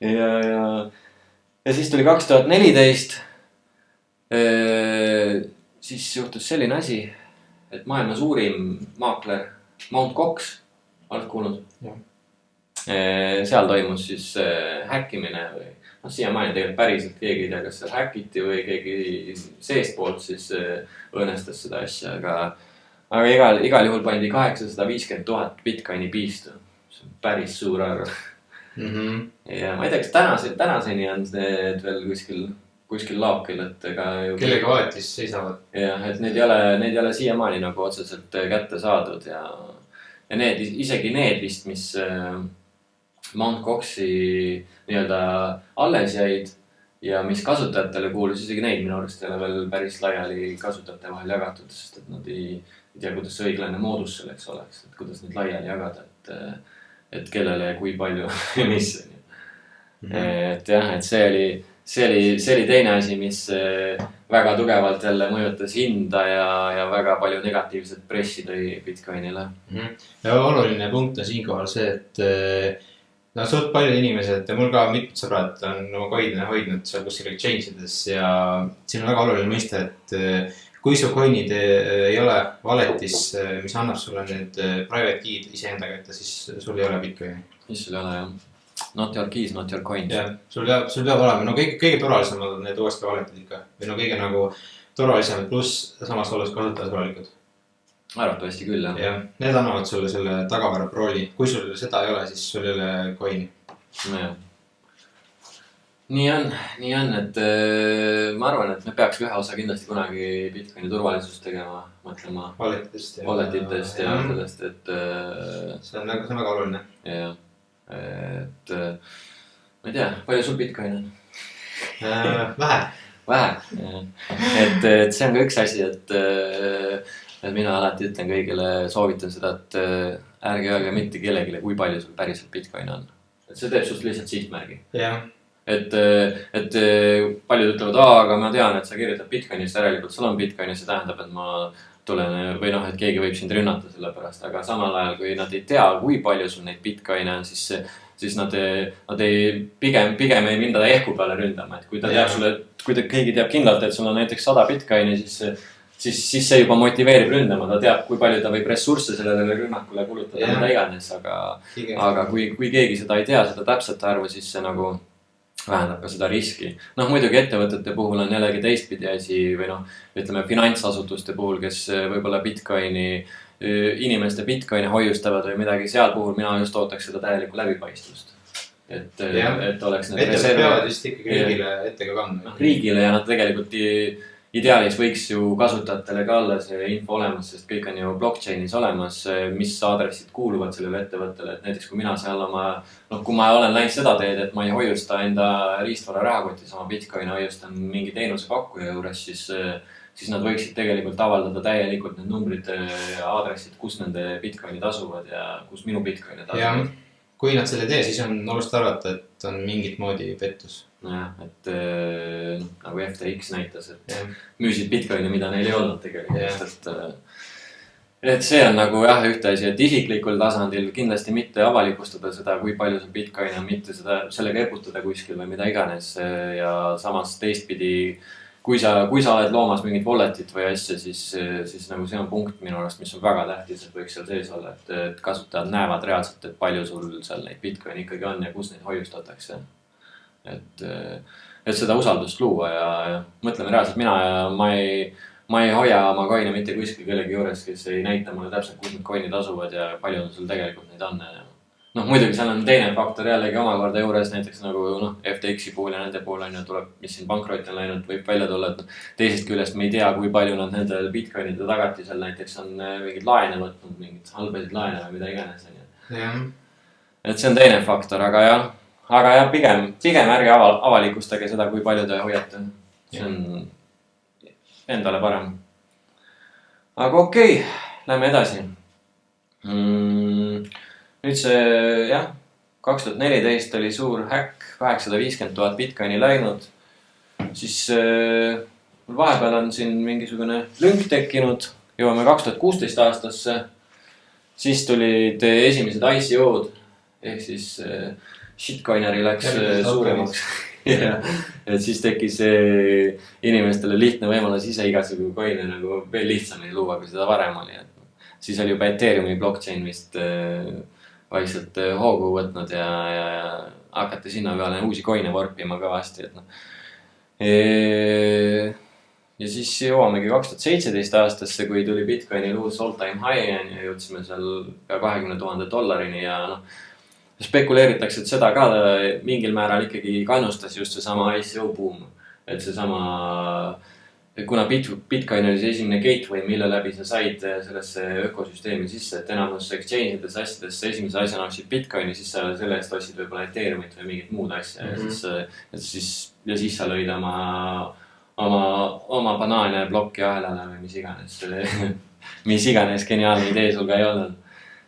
ja siis tuli 2014. Siis juhtus selline asi, et maailma suurim maakler Mount Gox, oled kuulnud? Seal toimus siis häkkimine või siiamaani tegelikult päriselt keegi ei tea, kas seal häkiti või keegi seestpoolt siis õõnestas seda asja, aga igal juhul pandi 850,000 Bitcoini piistu. See on päris suur arv. Ja ma ei tea, kas tänaseni on need veel kuskil laokil, et ega kellega valetis seisavad. Jah, et neid ei ole siiamaani nagu otseselt kätte saadud ja isegi need vist, mis Mount Goxi nii-öelda alles jäid ja mis kasutajatele kuulus, isegi neid minu arust ei ole veel päris laiali kasutajate vahel jagatud, sest et nad ei tea, kuidas see õiglane moodus selleks oleks, et kuidas neid laiali jagada, et kellele ja kui palju ja mis. Et jah, et see oli teine asi, mis väga tugevalt jälle mõjutas hinda ja väga palju negatiivset pressi tõi Bitcoinile. Ja oluline punkt on siinkohal see, et suht palju inimesed ja mul ka mitmed sõbrad on oma coin'e hoidnud seal kuskil exchange'ides ja siin on väga oluline mõista, et kui su coin'id ei ole valetis, mis annab sulle need private key'd iseenda kätte, siis sul ei ole Bitcoini. Siis sul ei ole jah. Not your keys, not your coins. Ja, sul peab olema, kõige turvalisemad on need USB valetid ikka. Või kõige nagu turvalisemad pluss samas olles kasutajasõbralikud. Arvatavasti küll, jah. Ja, need annavad sulle selle tagavara prooli. Kui sul seda ei ole, siis sul ei ole coin'i. No jah. Nii on, et ma arvan, et me peaks ühe osa kindlasti kunagi Bitcoini turvalisust tegema, mõtlema Walletitest ja sellest, et see on väga oluline. Jah. Et ma ei tea, palju sul Bitcoin on? Vähe. Et see on ka üks asi, et mina alati ütlen kõigile, soovitan seda, et ärge öelge mitte kellegile, kui palju sul päriselt Bitcoin on. Et see teeb sust lihtsalt sihtmärgi. Et paljud ütlevad, aga ma tean, et sa kirjutad Bitcoinist, järelikult sul on Bitcoin ja see tähendab, et ma tulen või et keegi võib sind rünnata selle pärast, aga samal ajal, kui nad ei tea, kui palju sul neid Bitcoine on, siis nad pigem ei minda ehku peale ründama, et kui ta teab sulle, kui keegi teab kindlalt, et sul on näiteks 100 Bitcoini, siis see juba motiveerib ründama, ta teab, kui palju ta võib ressursse sellele rünnakule kulutada, mida iganes, aga kui keegi seda ei tea, seda täpset arvu, siis see nagu vähendab ka seda riski. Muidugi ettevõtete puhul on jällegi teistpidi asi või ütleme finantsasutuste puhul, kes võib-olla inimeste Bitcoini hoiustavad või midagi seal puhul, mina just ootaks seda täielikku läbipaistvust. Et oleks need reserve. Peavad vist ikkagi riigile ette ka kandma. Riigile ja nad tegelikult ideaalis võiks ju kasutajatele ka olla see info olemas, sest kõik on ju blockchainis olemas, mis aadressid kuuluvad sellele ettevõttele, et näiteks kui mina seal kui ma olen läinud seda teed, et ma ei hoiusta enda riistvara rahakotis oma Bitcoini, hoiustan mingi teenuse pakkuja juures, siis nad võiksid tegelikult avaldada täielikult need numbrid ja aadressid, kus nende Bitcoinid asuvad ja kus minu Bitcoinid asuvad. Kui nad selle tee, siis on alust arvata, et on mingit moodi pettus. Jah, et nagu FTX näitas, et müüsid Bitcoini, mida neil ei olnud tegelikult. Et see on nagu ühte asi, et isiklikul tasandil kindlasti mitte avalikustada seda, kui palju see Bitcoin on, mitte sellega eputada kuskil või mida iganes. Ja samas teistpidi kui sa oled loomas mingit wallet'it või asja, siis nagu see on punkt minu arust, mis on väga tähtis, et võiks seal sees olla, et kasutajad näevad reaalselt, et palju sul seal neid Bitcoini ikkagi on ja kus neid hoiustatakse. Et seda usaldust luua ja mõtleme reaalselt ma ei hoia oma coin'e mitte kuskil kellegi juures, kes ei näita mulle täpselt, kus need coin'id asuvad ja palju sul tegelikult neid on. Noh, muidugi seal on teine faktor jällegi omakorda juures, näiteks nagu FTX-i puhul ja nende puhul on ju tuleb, mis siin pankrotti on läinud, võib välja tulla, et teisest küljest me ei tea, kui palju nad nende Bitcoinide tagatisel näiteks on mingid laene võtnud, mingid halbasid laene või mida iganes. Et see on teine faktor, aga jah, pigem ärge avalikustage seda, kui palju te hoiate. See on endale parem. Aga okei, lähme edasi. Nüüd see, jah, 2014 oli suur häkk, 850 000 Bitcoini läinud. Siis vahepeal on siin mingisugune lünk tekkinud, jõuame 2016 aastasse. Siis tulid esimesed ICO-d, ehk siis shitcoineri läks suuremaks. Et siis tekkis inimestele lihtne võimalus ise igasugu coin'e nagu veel lihtsamini luua, kui seda varem oli. Siis oli juba Ethereumi blockchain vist vaikselt hoogu võtnud ja hakati sinna peale uusi coin'e vorpima kõvasti. Ja siis jõuamegi 2017 aastasse, kui tuli Bitcoinil uus all-time high ja jõudsime seal ka $20,000 ja spekuleeritakse, et seda ka mingil määral ikkagi kannustas just see sama ICO boom. Et see sama, kuna Bitcoin oli see esimene gateway, mille läbi sa said sellesse ökosüsteemi sisse, et enamus exchange'ides asjadesse esimese asjana ostsid Bitcoini, siis sa selle eest ostsid võib-olla Ethereumit või mingit muud asja ja siis sa lõid oma banaane blokki ahelale või mis iganes geniaalne idee sul ka ei olnud.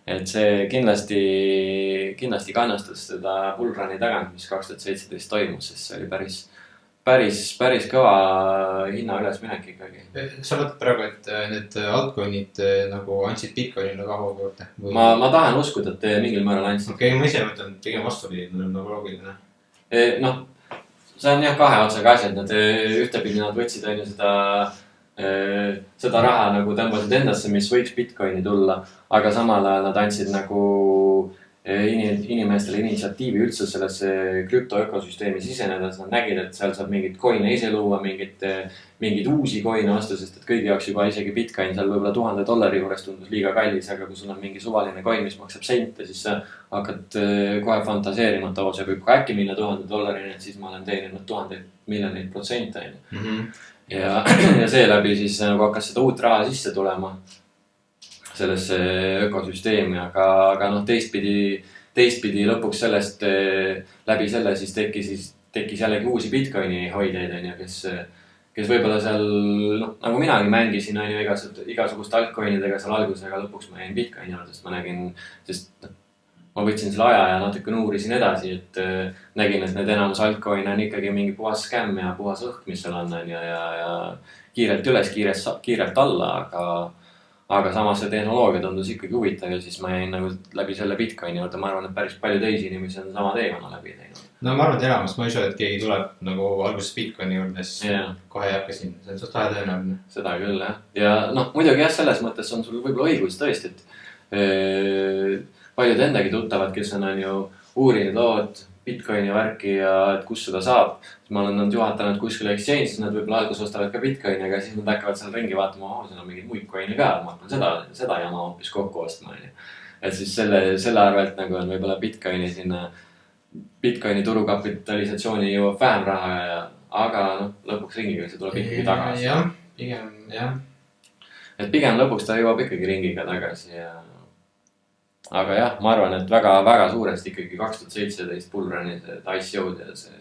Et see kindlasti kannustas seda bullrun'i tagant, mis 2017 toimus, sest see oli päris kõva hinna ülesminek ikkagi. Sa mõtled praegu, et need altcoin'id nagu andsid Bitcoinile ka hoogu juurde? Ma tahan uskuda, et mingil määral andsid. Okei, ma ise mõtlen pigem vastupidi, nagu loogiline. Noh, see on jah kahe otsaga asjad. Nad ühtepidi nad võtsid ainu seda raha nagu tõmbasid endasse, mis võiks Bitcoini tulla, aga samal ajal nad andsid nagu inimestele initsiatiivi üldse sellesse krüptoökosüsteemi sisenedes. Nad nägid, et seal saab mingid coin'e ise luua, mingid uusi coin'e osta, sest et kõigi jaoks juba isegi Bitcoin seal võib-olla $1000 juures tundus liiga kallis, aga kui sul on mingi suvaline coin, mis maksab sente, siis sa hakkad kohe fantaseerima, et see võib ka äkki minna $1000, et siis ma olen teeninud 1000 miljoneid protsente. Ja seeläbi siis nagu hakkas seda uut raha sisse tulema sellesse ökosüsteemi, aga noh, teistpidi lõpuks sellest läbi selle siis tekkis jällegi uusi Bitcoini hoidjaid, kes võib-olla seal, nagu minagi mängisin igasuguste altcoinidega seal alguses, aga lõpuks ma jäin Bitcoini juurde, sest ma võtsin selle aja ja natuke uurisin edasi, et nägin, et need enamus altcoin on ikkagi mingi puhas scam ja puhas õhk, mis seal on ja kiirelt üles, kiirelt alla, aga samas see tehnoloogia tundus ikkagi huvitav ja siis ma jäin nagu läbi selle Bitcoini juurde. Ma arvan, et päris palju teisi inimesi on sama teekonna läbi teinud. No ma arvan, et enamus, ma ei usu, et keegi tuleb nagu alguses Bitcoini juurde, siis kohe ei hakka siin. See on suht tõenäoline. Seda küll, jah. Ja muidugi jah, selles mõttes on sul võib-olla õigus tõesti, et paljud endagi tuttavad, kes on ju uurinud Bitcoini värki ja et kus seda saab. Ma olen nad juhatanud kuskile exchange, siis nad võib-olla algus ostavad ka Bitcoini, aga siis nad hakkavad seal ringi vaatama, seal on mingid muid coin'e ka, ma hakkan seda jama hoopis kokku ostma. Et siis selle arvelt nagu on võib-olla Bitcoini turukapitalisatsiooni jõuab vähem raha, aga lõpuks ringiga see tuleb ikkagi tagasi. Jah, pigem, jah. Et pigem lõpuks ta jõuab ikkagi ringiga tagasi ja aga jah, ma arvan, et väga suuresti ikkagi 2017 bullrun'i ICO-d ja see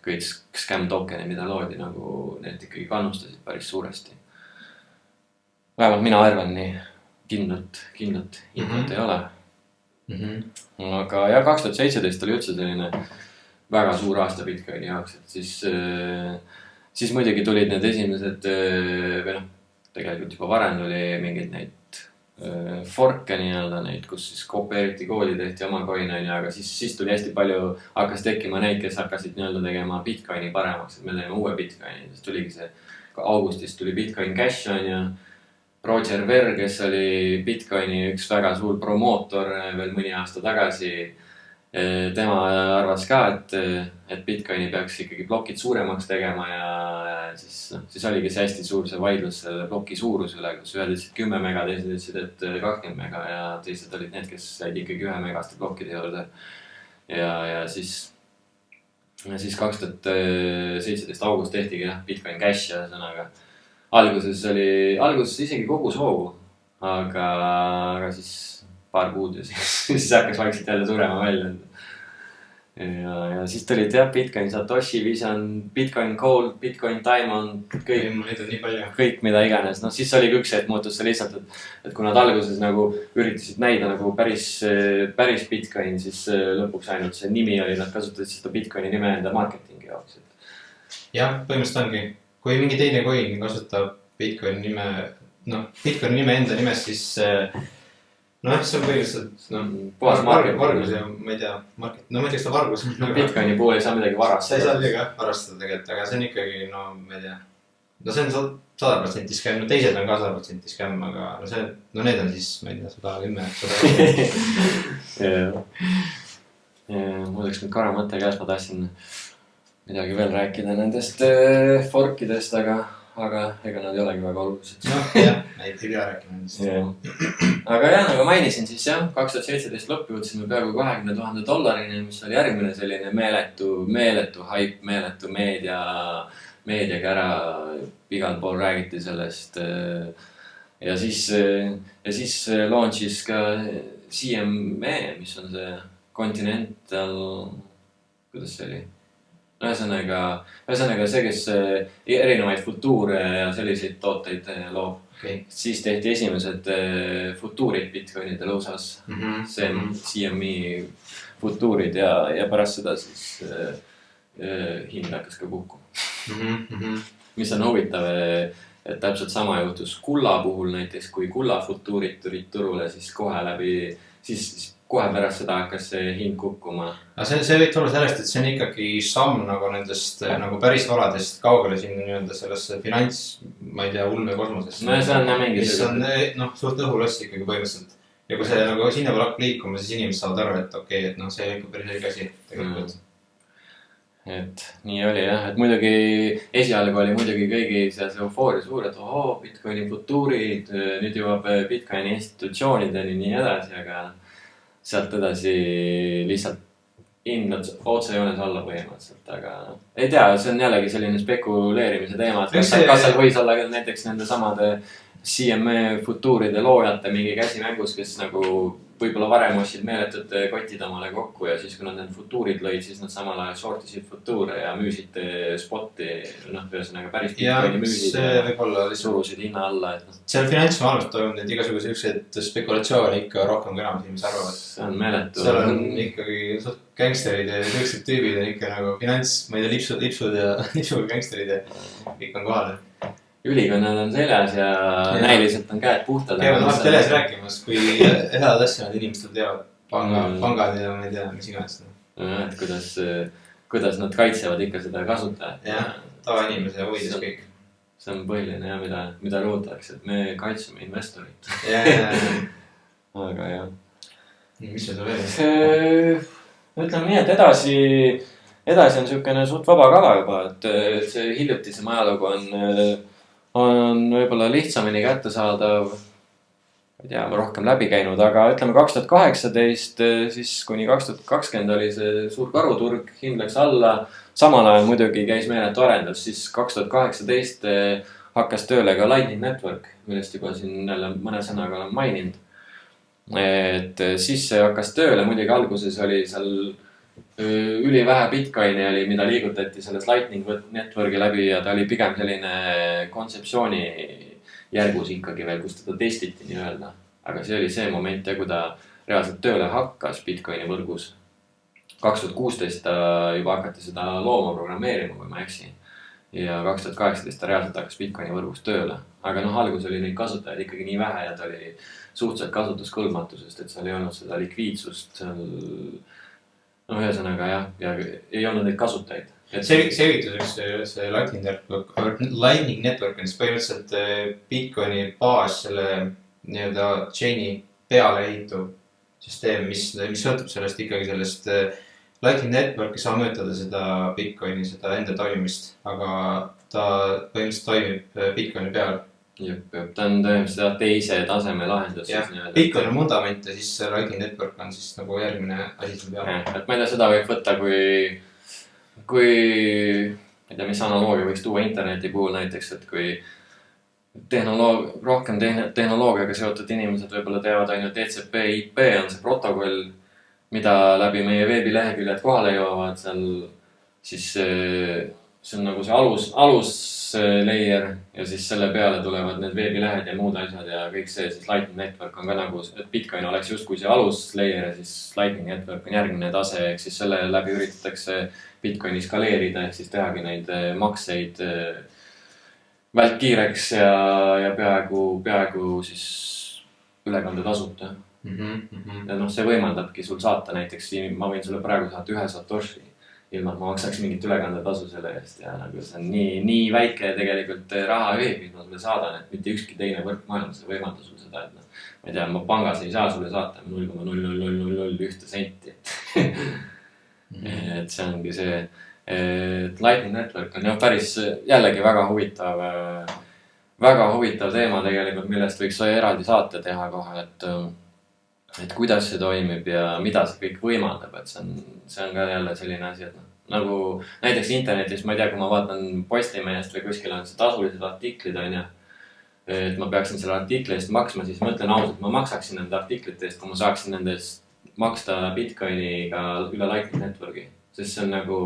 kõik scam token'i, mida loodi, nagu need ikkagi kannustasid päris suuresti. Vähemalt mina arvan nii, kindlalt infot ei ole. Aga jah, 2017 oli üldse selline väga suur aasta Bitcoini jaoks, et siis muidugi tulid need esimesed, või tegelikult juba varem tuli mingid neid fork'e nii-öelda neid, kus siis kopeeriti koodi, tehti oma coin on ju, aga siis tuli hästi palju, hakkas tekkima neid, kes hakkasid nii-öelda tegema Bitcoini paremaks, et me teeme uue Bitcoini, siis tuligi see, augustis tuli Bitcoin Cash on ju, Roger Ver, kes oli Bitcoini üks väga suur promootor veel mõni aasta tagasi, tema arvas ka, et Bitcoini peaks ikkagi plokid suuremaks tegema ja siis oligi see hästi suur see vaidlus selle ploki suuruse üle, kus ühed ütlesid 10 mega, teised ütlesid, et 20 mega ja teised olid need, kes said ikkagi 1 megaste plokkide juurde. Ja siis 2017 august tehtigi Bitcoin Cash ja sõnaga. Alguses isegi kogus hoogu, aga siis paar kuud ja siis hakkas vaikselt jälle surema välja. Ja siis tulid Bitcoin Satoshi, Vision, Bitcoin Gold, Bitcoin Diamond, kõik mida iganes. No siis oli üks hetk muutus see lihtsalt, et kui nad alguses nagu üritasid näida nagu päris Bitcoin, siis lõpuks ainult see nimi oli, nad kasutasid seda Bitcoini nime enda marketingi jaoks. Jah, põhimõtteliselt ongi. Kui mingi teine coin kasutab Bitcoini nime enda nimest, siis see on põhimõtteliselt vargus ja ma ei tea, ma ei tea, seda vargus. Bitcoini puhul ei saa midagi varastada. Sa ei saa midagi varastada tegelikult, aga see on ikkagi, ma ei tea. See on 100% skämm, teised on ka 100% skämm, aga need on siis, ma ei tea, 110. Mul oleks nüüd korra mõte käes, ma tahtsin midagi veel rääkida nendest forkidest, aga ega nad ei olegi väga olulised. Jah, ei pea rääkima nendest. Aga jah, nagu mainisin, siis 2017 lõppu jõudsime peaaegu $20,000, mis oli järgmine selline meeletu haip, meeletu meediaga ära, igal pool räägiti sellest. Ja siis launchis ka CME, mis on see Continental, kuidas see oli? Ühesõnaga see, kes erinevaid futuure ja selliseid tooteid loob. Okay. Siis tehti esimesed futuurid Bitcoinidel USA-s. See CME futuurid ja pärast seda siis hind hakkas ka kukkuma. Mis on huvitav, et täpselt sama juhtus kulla puhul näiteks, kui kulla futuurid tulid turule, siis kohe pärast seda hakkas see hind kukkuma. See võib tulla sellest, et see on ikkagi samm nagu nendest nagu päris varadest kaugele sinna nii-öelda sellesse finants, ma ei tea, ulme kosmosesse. No see on mingi mis on suht õhulöss ikkagi põhimõtteliselt. Ja kui see nagu sinna peal hakkab liikuma, siis inimesed saavad aru, et okei, et see on ikka päris õige asi tegelikult. Et nii oli jah, et muidugi esialgu oli muidugi kõigi see eufooria suur, et Bitcoini futuurid, nüüd jõuab Bitcoini institutsioonideni nii edasi, aga sealt edasi lihtsalt hinnad otsejoones alla põhimõtteliselt, aga ei tea, see on jällegi selline spekuleerimise teema, et kas seal võis olla näiteks nende samade CME futuuride loojate mingi käsimängus, kes nagu võib-olla varem ostsid meeletud kotid omale kokku ja siis kui nad need futuurid lõid, siis nad samal ajal shortisid futuure ja müüsid spotti, ühesõnaga päris Bitcoini müüsid ja surusid hinna alla. Seal finantsmaailmas toimub need igasuguse ükseid spekulatsioone ikka rohkem kui enam, mis arvavad. See on meeletu. Seal on ikkagi gangsterid ja üksid tüübid on ikka nagu finants, ma ei tea, lipsud ja gangsterid ja kõik on kohal. Ülikonnad on seljas ja näiliselt on käed puhtad. Käivad alati teles rääkimas, kui head asja nad inimestel teavad. Pangad ja ma ei tea, mis iganes. Et kuidas nad kaitsevad ikka seda kasutajat. Jah, tavainimese huvides kõik. See on põhiline ja mida rõhutakse, et me kaitseme investorit. Aga jah. Mis see veel? Ütleme nii, et edasi on siukene suht vaba kava juba, et see hiljutisem ajalugu on võib-olla lihtsamini kättesaadav, ei tea, rohkem läbi käinud, aga ütleme 2018, siis kuni 2020 oli see suur karuturg, hind läks alla, samal ajal muidugi käis meeletu arendus, siis 2018 hakkas tööle ka Lightning Network, millest juba siin jälle mõne sõnaga olen maininud. Et siis see hakkas tööle, muidugi alguses oli seal ülivähe Bitcoini oli, mida liigutati selles Lightning Networki läbi ja ta oli pigem selline kontseptsiooni järgus ikkagi veel, kus teda testiti nii-öelda. Aga see oli see moment, kui ta reaalselt tööle hakkas Bitcoini võrgus. 2016 juba hakati seda looma programmeerima, kui ma eksin. ja 2018 ta reaalselt hakkas Bitcoini võrgus tööle. Aga noh, algus oli neid kasutajaid ikkagi nii vähe ja ta oli suhteliselt kasutuskõlbmatusest, et seal ei olnud seda likviidsust. No ühesõnaga jah, ja ei olnud neid kasutajaid. Selgituseks see Lightning Network on siis põhimõtteliselt Bitcoini baas selle nii-öelda chain'i peale ehituv süsteem, mis sõltub sellest ikkagi sellest Lightning Network ei saa mõjutada seda Bitcoini, seda enda toimimist, aga ta põhimõtteliselt toimib Bitcoini peal. Jep, ta on tõenäoliselt teise taseme lahendus. Bitcoin on mundament ja siis Lightning Network on siis nagu järgmine asi seal peal. Et ma ei tea, seda võib võtta kui ma ei tea, mis analoogia võiks tuua interneti puhul näiteks, et kui rohkem tehnoloogiaga seotud inimesed võib-olla teavad ainult TCP/IP on see protokoll, mida läbi meie veebileheküljed kohale jõuavad seal, siis see on nagu see alus layer ja siis selle peale tulevad need veebilehed ja muud asjad ja kõik see siis Lightning Network on ka nagu, et Bitcoin oleks justkui see alus layer ja siis Lightning Network on järgmine tase, ehk siis selle läbi üritatakse Bitcoini skaleerida, ehk siis tehagi neid makseid vältkiireks ja peaaegu siis ülekande tasuta. Ja noh, see võimaldabki sul saata näiteks, ma võin sulle praegu saata 1 satoshi, ilma et ma maksaks mingit ülekandetasu selle eest ja nagu see on nii väike tegelikult rahaühik, mis ma sulle saadan, et mitte ükski teine võrk maailmas ei võimalda sul seda, et noh, ma ei tea, ma pangas ei saa sulle saata 0,00001 senti. Et see ongi see, et Lightning Network on jah päris jällegi väga huvitav teema tegelikult, millest võiks eraldi saate teha kohe, et kuidas see toimib ja mida see kõik võimaldab, et see on ka jälle selline asi, et nagu näiteks internetis, ma ei tea, kui ma vaatan Postimehest või kuskil on see tasulised artiklid, on ja, et ma peaksin selle artikli eest maksma, siis ma ütlen ausalt, ma maksaksin nende artiklite eest, kui ma saaksin nendest maksta Bitcoiniga üle Lightning Networki, sest see on nagu,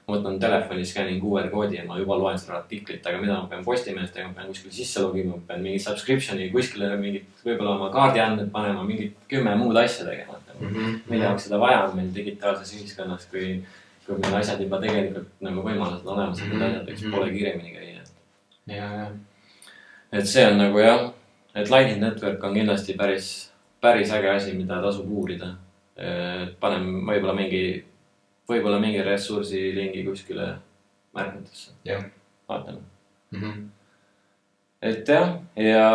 ma võtan telefoni, skännin QR-koodi ja ma juba loen seda artiklit, aga mida ma pean Postimehest tegema, ma pean kuskil sisse logima, ma pean mingi subscriptioni kuskile mingit võib-olla oma kaardiandmed panema, mingit 10 muud asja tegema. Mille jaoks seda vaja on meil digitaalses ühiskonnas, kui meil asjad juba tegelikult nagu võimalused olemas, et need asjad võiks pole kiiremini käia. Et see on nagu jah, et Lightning Network on kindlasti päris äge asi, mida tasub uurida. Panen võib-olla mingi ressursi lingi kuskile märkmetesse. Vaatame. Et jah, ja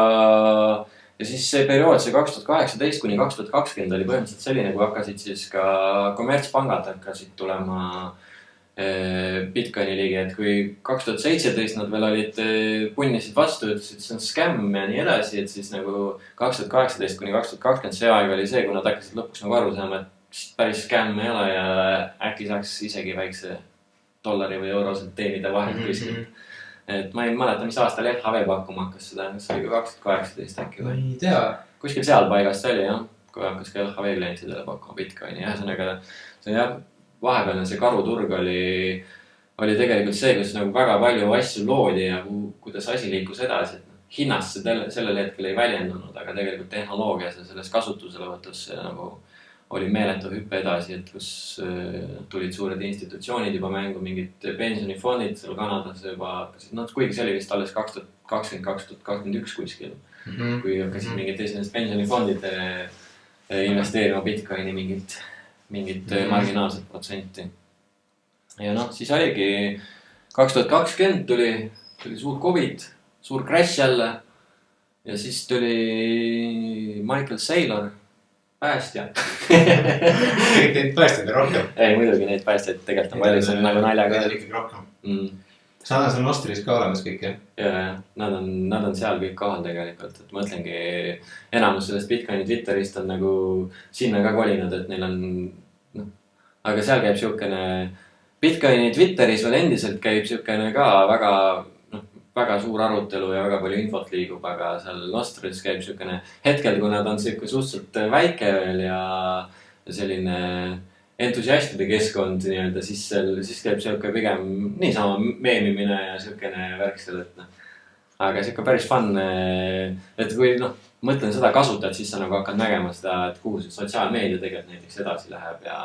siis see periood, see 2018 kuni 2020 oli põhimõtteliselt selline, kui hakkasid siis ka kommertspangad hakkasid tulema Bitcoini ligi, et kui 2017 nad veel olid punnisid vastu, ütlesid, et see on skämm ja nii edasi, et siis nagu 2018 kuni 2020 see aeg oli see, kui nad hakkasid lõpuks nagu aru saama, et päris skämm ei ole ja äkki saaks isegi väikse dollari või euroselt teenida vahelt kuskil. Et ma ei mäleta, mis aastal LHV pakkuma hakkas seda, kas oli ka 2018 äkki või? Ei tea. Kuskil seal paigast oli jah, kui hakkas ka LHV klientidele pakkuma Bitcoini. Ühesõnaga, see jah, vahepealne see karuturg oli tegelikult see, kus nagu väga palju asju loodi ja kuidas asi liikus edasi. Hinnast see sellel hetkel ei väljendunud, aga tegelikult tehnoloogias ja selles kasutuselevõtus nagu oli meeletu hüppe edasi, et kus tulid suured institutsioonid juba mängu, mingid pensionifondid seal Kanadas juba hakkasid, kuigi see oli vist alles 2020-2021 kuskil, kui hakkasid mingid esimesed pensionifondid investeerima Bitcoini mingit marginaalset protsenti. Ja noh, siis oligi 2020 tuli suur COVID, suur crash jälle ja siis tuli Michael Saylor, päästja. Neid päästjaid on rohkem. Ei, muidugi neid päästjaid tegelikult on palju, see on nagu naljaga. Neid on ikkagi rohkem. Saad on seal Nostris ka olemas kõik, jah? Ja, nad on seal kõik kohal tegelikult, et ma mõtlengi, enamus sellest Bitcoini Twitterist on nagu sinna ka kolinud, et neil on, aga seal käib siukene, Bitcoini Twitteris veel endiselt käib siukene ka väga suur arutelu ja väga palju infot liigub, aga seal Nostris käib siukene hetkel, kui nad on siuke suhteliselt väike veel ja selline entusiastide keskkond nii-öelda, siis käib siuke pigem niisama meemimine ja siukene värk seal, aga siuke päris fun, et kui mõtlen seda kasutajat, siis sa nagu hakkad nägema seda, et kuhu see sotsiaalmeedia tegelikult näiteks edasi läheb ja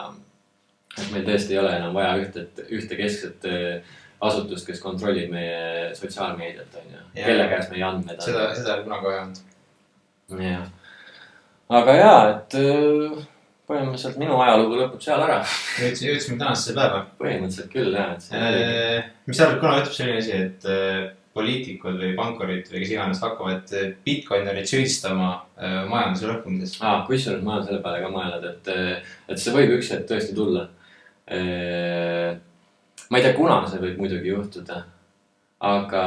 et meil tõesti ei ole enam vaja ühte keskset asutust, kes kontrollib meie sotsiaalmeediat, on ju. Kelle käes meie andmed on. Seda kunagi ajanud. Jah. Aga jaa, et põhimõtteliselt minu ajalugu lõpeb seal ära. Jõudsime tänasesse päeva. Põhimõtteliselt küll, jah. Mis arvad, kuna juhtub selline asi, et poliitikud või pankurid või kes iganes hakkavad Bitcoinerit süüdistama majanduse lõhkumises? Kusjuures ma olen selle peale ka mõelnud, et see võib üks hetk tõesti tulla. Ma ei tea, kuna see võib muidugi juhtuda, aga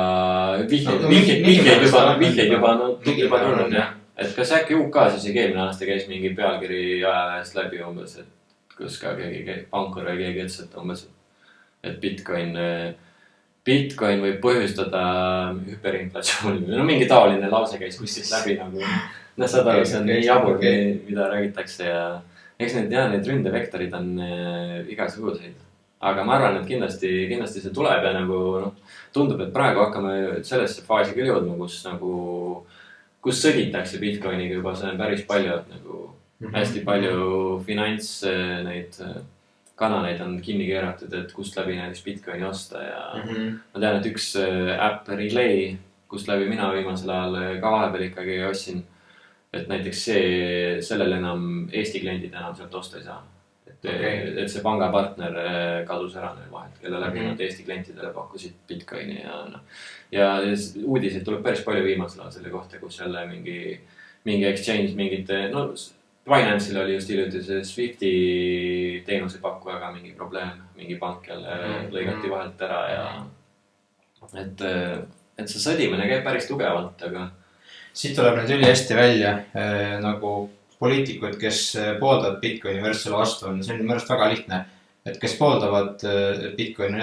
vihjeid juba tulnud, jah. Et kas äkki UK siis eelmine aasta käis mingi pealkiri ajalehest läbi umbes, et kus ka keegi pankur või keegi ütles, et umbes, et Bitcoin võib põhjustada hüperinflatsiooni. No mingi taoline lause käis kuskilt läbi nagu. Saad aru, see on nii jabur, mida räägitakse ja eks need ründevektorid on igasuguseid. Aga ma arvan, et kindlasti see tuleb ja nagu tundub, et praegu hakkame sellesse faasi küll jõudma, kus sõditakse Bitcoiniga juba, see on päris palju, et nagu hästi palju finants neid kanaleid on kinni keeratud, et kust läbi näiteks Bitcoini osta ja ma tean, et üks äpp Relay, kust läbi mina viimasel ajal ka vahepeal ikkagi ostsin, et näiteks sellel enam Eesti kliendid enam sealt osta ei saa. Et see pangapartner kadus ära neil vahelt, kelle läbi nad Eesti klientidele pakkusid Bitcoini ja uudiseid tuleb päris palju viimasel ajal selle kohta, kus jälle mingi exchange, mingite, Finance'il oli just hiljuti see Swifti teenusepakkujaga mingi probleem, mingi pank jälle lõigati vahelt ära ja et see sõdimine käib päris tugevalt, aga siit tuleb nüüd üli hästi välja nagu poliitikud, kes pooldavad Bitcoini versus selle vastu on, see on minu arust väga lihtne, et kes pooldavad Bitcoini,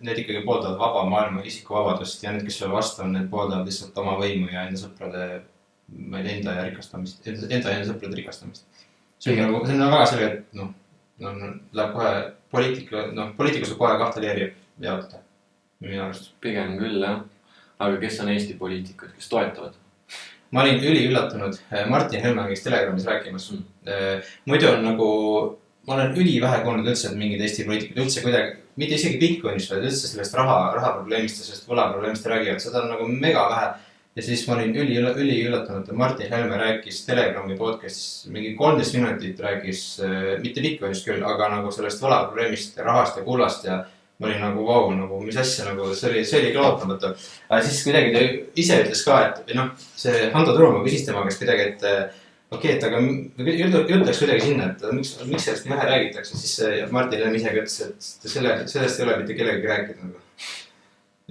need ikkagi pooldavad vaba maailma isikuvabadust ja need, kes selle vastu on, need pooldavad lihtsalt oma võimu ja enda sõprade enda sõprade rikastamist. See on väga selge, et läheb kohe poliitikas kohe kahte leeri jaotada, minu arust. Pigem küll, jah. Aga kes on Eesti poliitikud, kes toetavad? Ma olin üli üllatunud. Martin Helme käis Telegramis rääkimas. Muidu on ma olen üli vähe kuulnud üldse, et mingid Eesti poliitikud üldse kuidagi, mitte isegi Bitcoinist, vaid üldse sellest raha probleemist ja sellest võla probleemist räägivad. Seda on mega vähe. Ja siis ma olin üli üllatunud, et Martin Helme rääkis Telegrami podcastis mingi 13 minutit rääkis, mitte Bitcoinist küll, aga sellest võla probleemist, rahast ja kullast ja ma olin vau, mis asja, see oli klootamatu. Aga siis kuidagi ta ise ütles ka, et see Hando Turumaa küsis tema käest kuidagi, et okei, et aga juttaks kuidagi sinna, et miks sellest nii vähe räägitakse, siis Martin Helme ise ütles, et sellest ei ole mitte kellegi rääkida.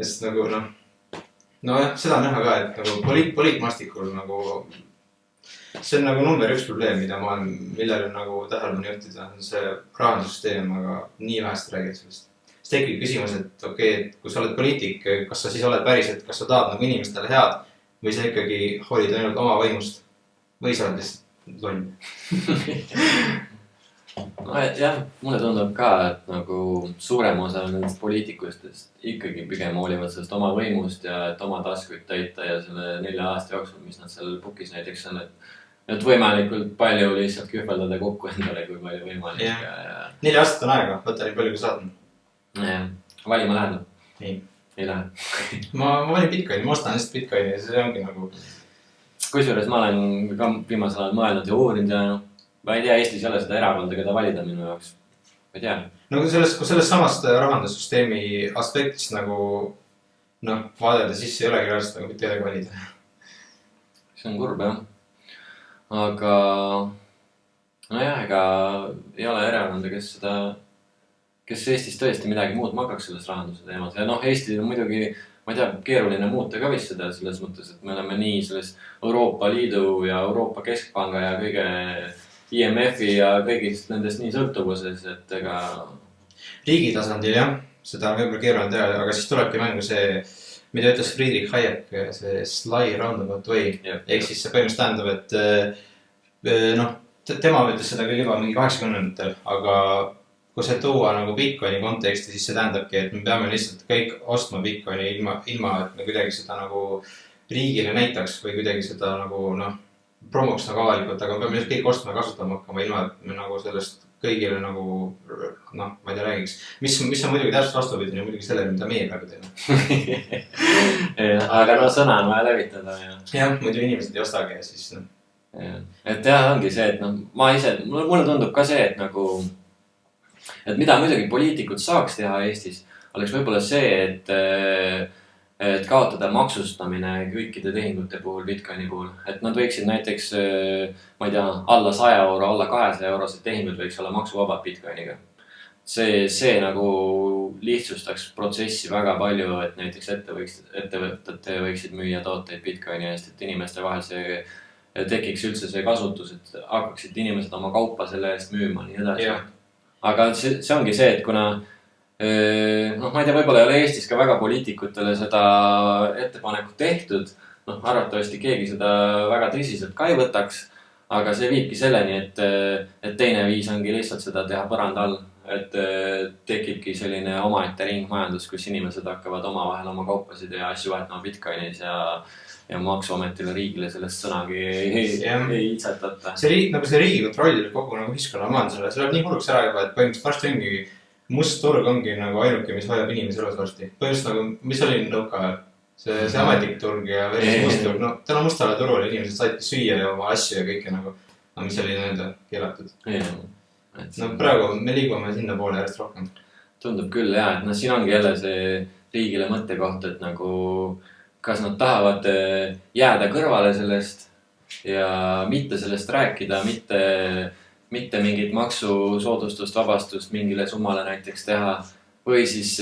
Sest nojah, seda on näha ka, et poliitmastikul see on number 1 probleem, millele tähelepanu juhtida, on see rahandussüsteem, aga nii vähest räägid sellest. Siis tekib küsimus, et okei, et kui sa oled poliitik, kas sa siis oled päriselt, kas sa tahad inimestele head või sa ikkagi hoolid ainult oma võimust või sa oled lihtsalt loll? Jah, mulle tundub ka, et suurem osa nendest poliitikustest ikkagi pigem hoolivad sellest oma võimust ja et oma taskuid täita ja selle 4 aasta jooksul, mis nad seal bukis näiteks on, et võimalikult palju lihtsalt kühveldada kokku endale, kui palju võimalik. 4 aastat on aega, võtta nii palju, kui saad. Jah, valima lähed? Ei lähe. Ma valin Bitcoini, ma ostan lihtsalt Bitcoini ja see ongi Kusjuures ma olen ka viimasel ajal mõelnud ja uurinud ja ma ei tea, Eestis ei ole seda erakonda, keda valida minu jaoks. Ma ei tea. Sellest samast rahandussüsteemi aspektist vaadata, siis ei olegi reaalselt mitte kedagi valida. See on kurb, jah. Aga ega ei ole erakonda, kes Eestis tõesti midagi muud magaks selles rahanduse teemas. Ja Eesti on muidugi, ma ei tea, keeruline muuta ka vist seda selles mõttes, et me oleme nii selles Euroopa Liidu ja Euroopa Keskpanga ja kõige IMF-i ja kõigist nendest nii sõltuvuses, et ega riigi tasandil, jah, seda on võib-olla keeruline teha, aga siis tulebki mängu see, mida ütles Friedrich Hayek, see sly roundabout way. Ehk siis see põhimõtteliselt tähendab, et tema ütles seda küll juba mingi 80-ndatel, aga kui see tuua Bitcoini konteksti, siis see tähendabki, et me peame lihtsalt kõik ostma Bitcoini ilma, et me kuidagi seda riigile näitaks või kuidagi seda promoks avalikult, aga me peame lihtsalt kõik ostma ja kasutama hakkama ilma, et me sellest kõigile noh, ma ei tea, räägiks. Mis on muidugi täpselt vastupidine muidugi sellele, mida meie praegu teeme. Aga no sõna on vaja levitada ja. Jah, muidu inimesed ei ostagi ja siis noh. Et jah, ongi see, et noh, mulle tundub ka see, et nagu, et mida muidugi poliitikud saaks teha Eestis, oleks võib-olla see, et kaotada maksustamine kõikide tehingute puhul, Bitcoini puhul. Et nad võiksid näiteks, ma ei tea, alla 100 euro, alla 200 eurosed tehingud võiks olla maksuvabad Bitcoiniga. See nagu lihtsustaks protsessi väga palju, et näiteks ettevõtted võiksid müüa tooteid Bitcoini eest, et inimeste vahel see tekiks üldse see kasutus, et hakkaksid inimesed oma kaupa selle eest müüma nii edasi. Aga see ongi see, et kuna noh, ma ei tea, võib-olla ei ole Eestis ka väga poliitikutele seda ettepanekut tehtud. Noh, arvatavasti keegi seda väga tõsiselt ka ei võtaks, aga see viibki selleni, et teine viis ongi lihtsalt seda teha põranda all. Et tekibki selline omaette ringmajandus, kus inimesed hakkavad omavahel oma kaupasid ja asju vahetama Bitcoinis ja maksuametile riigile sellest sõnagi ei itsetata. See riigi kontroll kogu nagu ühiskonna majandusele, see läheb nii hulluks ära juba, et põhimõtteliselt varsti ongi must turg ongi nagu ainuke, mis hoiab inimesi elus varsti. Põhimõtteliselt nagu, mis oli nõuka ajal? See ametlik turg ja veris must turg. No täna mustale turule inimesed saidki süüa ja oma asju ja kõike nagu, no mis oli nende keelatud. No praegu me liigume sinna poole järjest rohkem. Tundub küll jah, et siin ongi jälle see riigile mõttekoht, et nagu kas nad tahavad jääda kõrvale sellest ja mitte sellest rääkida, mitte mingit maksusoodustust, vabastust mingile summale näiteks teha või siis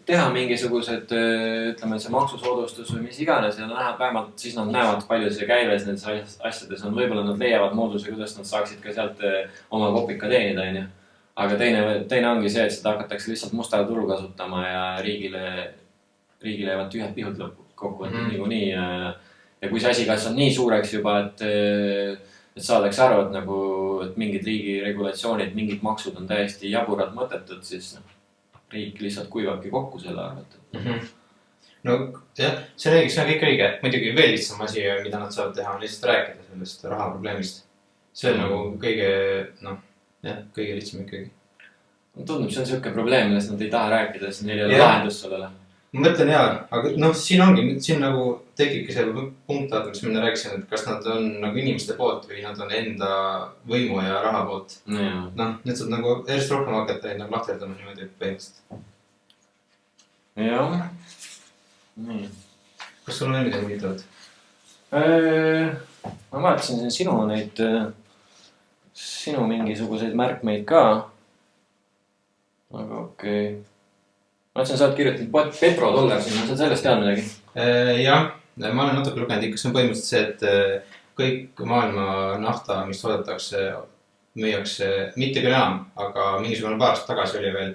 teha mingisugused, ütleme, see maksusoodustus või mis iganes ja vähemalt siis nad näevad palju see käives nendes asjades on. Võib-olla nad leiavad mooduse, kuidas nad saaksid ka sealt oma kopika teenida, on ju. Aga teine ongi see, et seda hakatakse lihtsalt mustale turu kasutama ja riigile jäävad tühjad pihud kokku, et niikuinii. Ja kui see asi kasvab nii suureks juba, et saadaks aru, et mingid riigi regulatsioonid, mingid maksud on täiesti jaburad mõttetud, siis riik lihtsalt kuivabki kokku selle arvelt. No jah, see on kõik õige. Muidugi veel lihtsam asi, mida nad saavad teha, on lihtsalt rääkida sellest rahaprobleemist. See on nagu kõige lihtsam ikkagi. Tundub, see on selline probleem, millest nad ei taha rääkida, siis neil ei ole lahendust sellele. Ma mõtlen aga siin nagu tekibki see punkt, mis minna rääkisin, et kas nad on nagu inimeste poolt või nad on enda võimu ja raha poolt. Need saab nagu järjest rohkem hakata neid nagu lahterdama niimoodi põhimõtteliselt. Jah. Nii. Kas sul on midagi huvitavat? Ma vaatasin sinu mingisuguseid märkmeid ka. Aga okei. Ma ütlesin, sa oled kirjutanud petrodollar sinna, sa sellest tead midagi? Jah, ma olen natuke lugenud ikka, see on põhimõtteliselt see, et kõik maailma nafta, mis toodetakse, müüakse, mitte küll enam, aga mingisugune paar aastat tagasi oli veel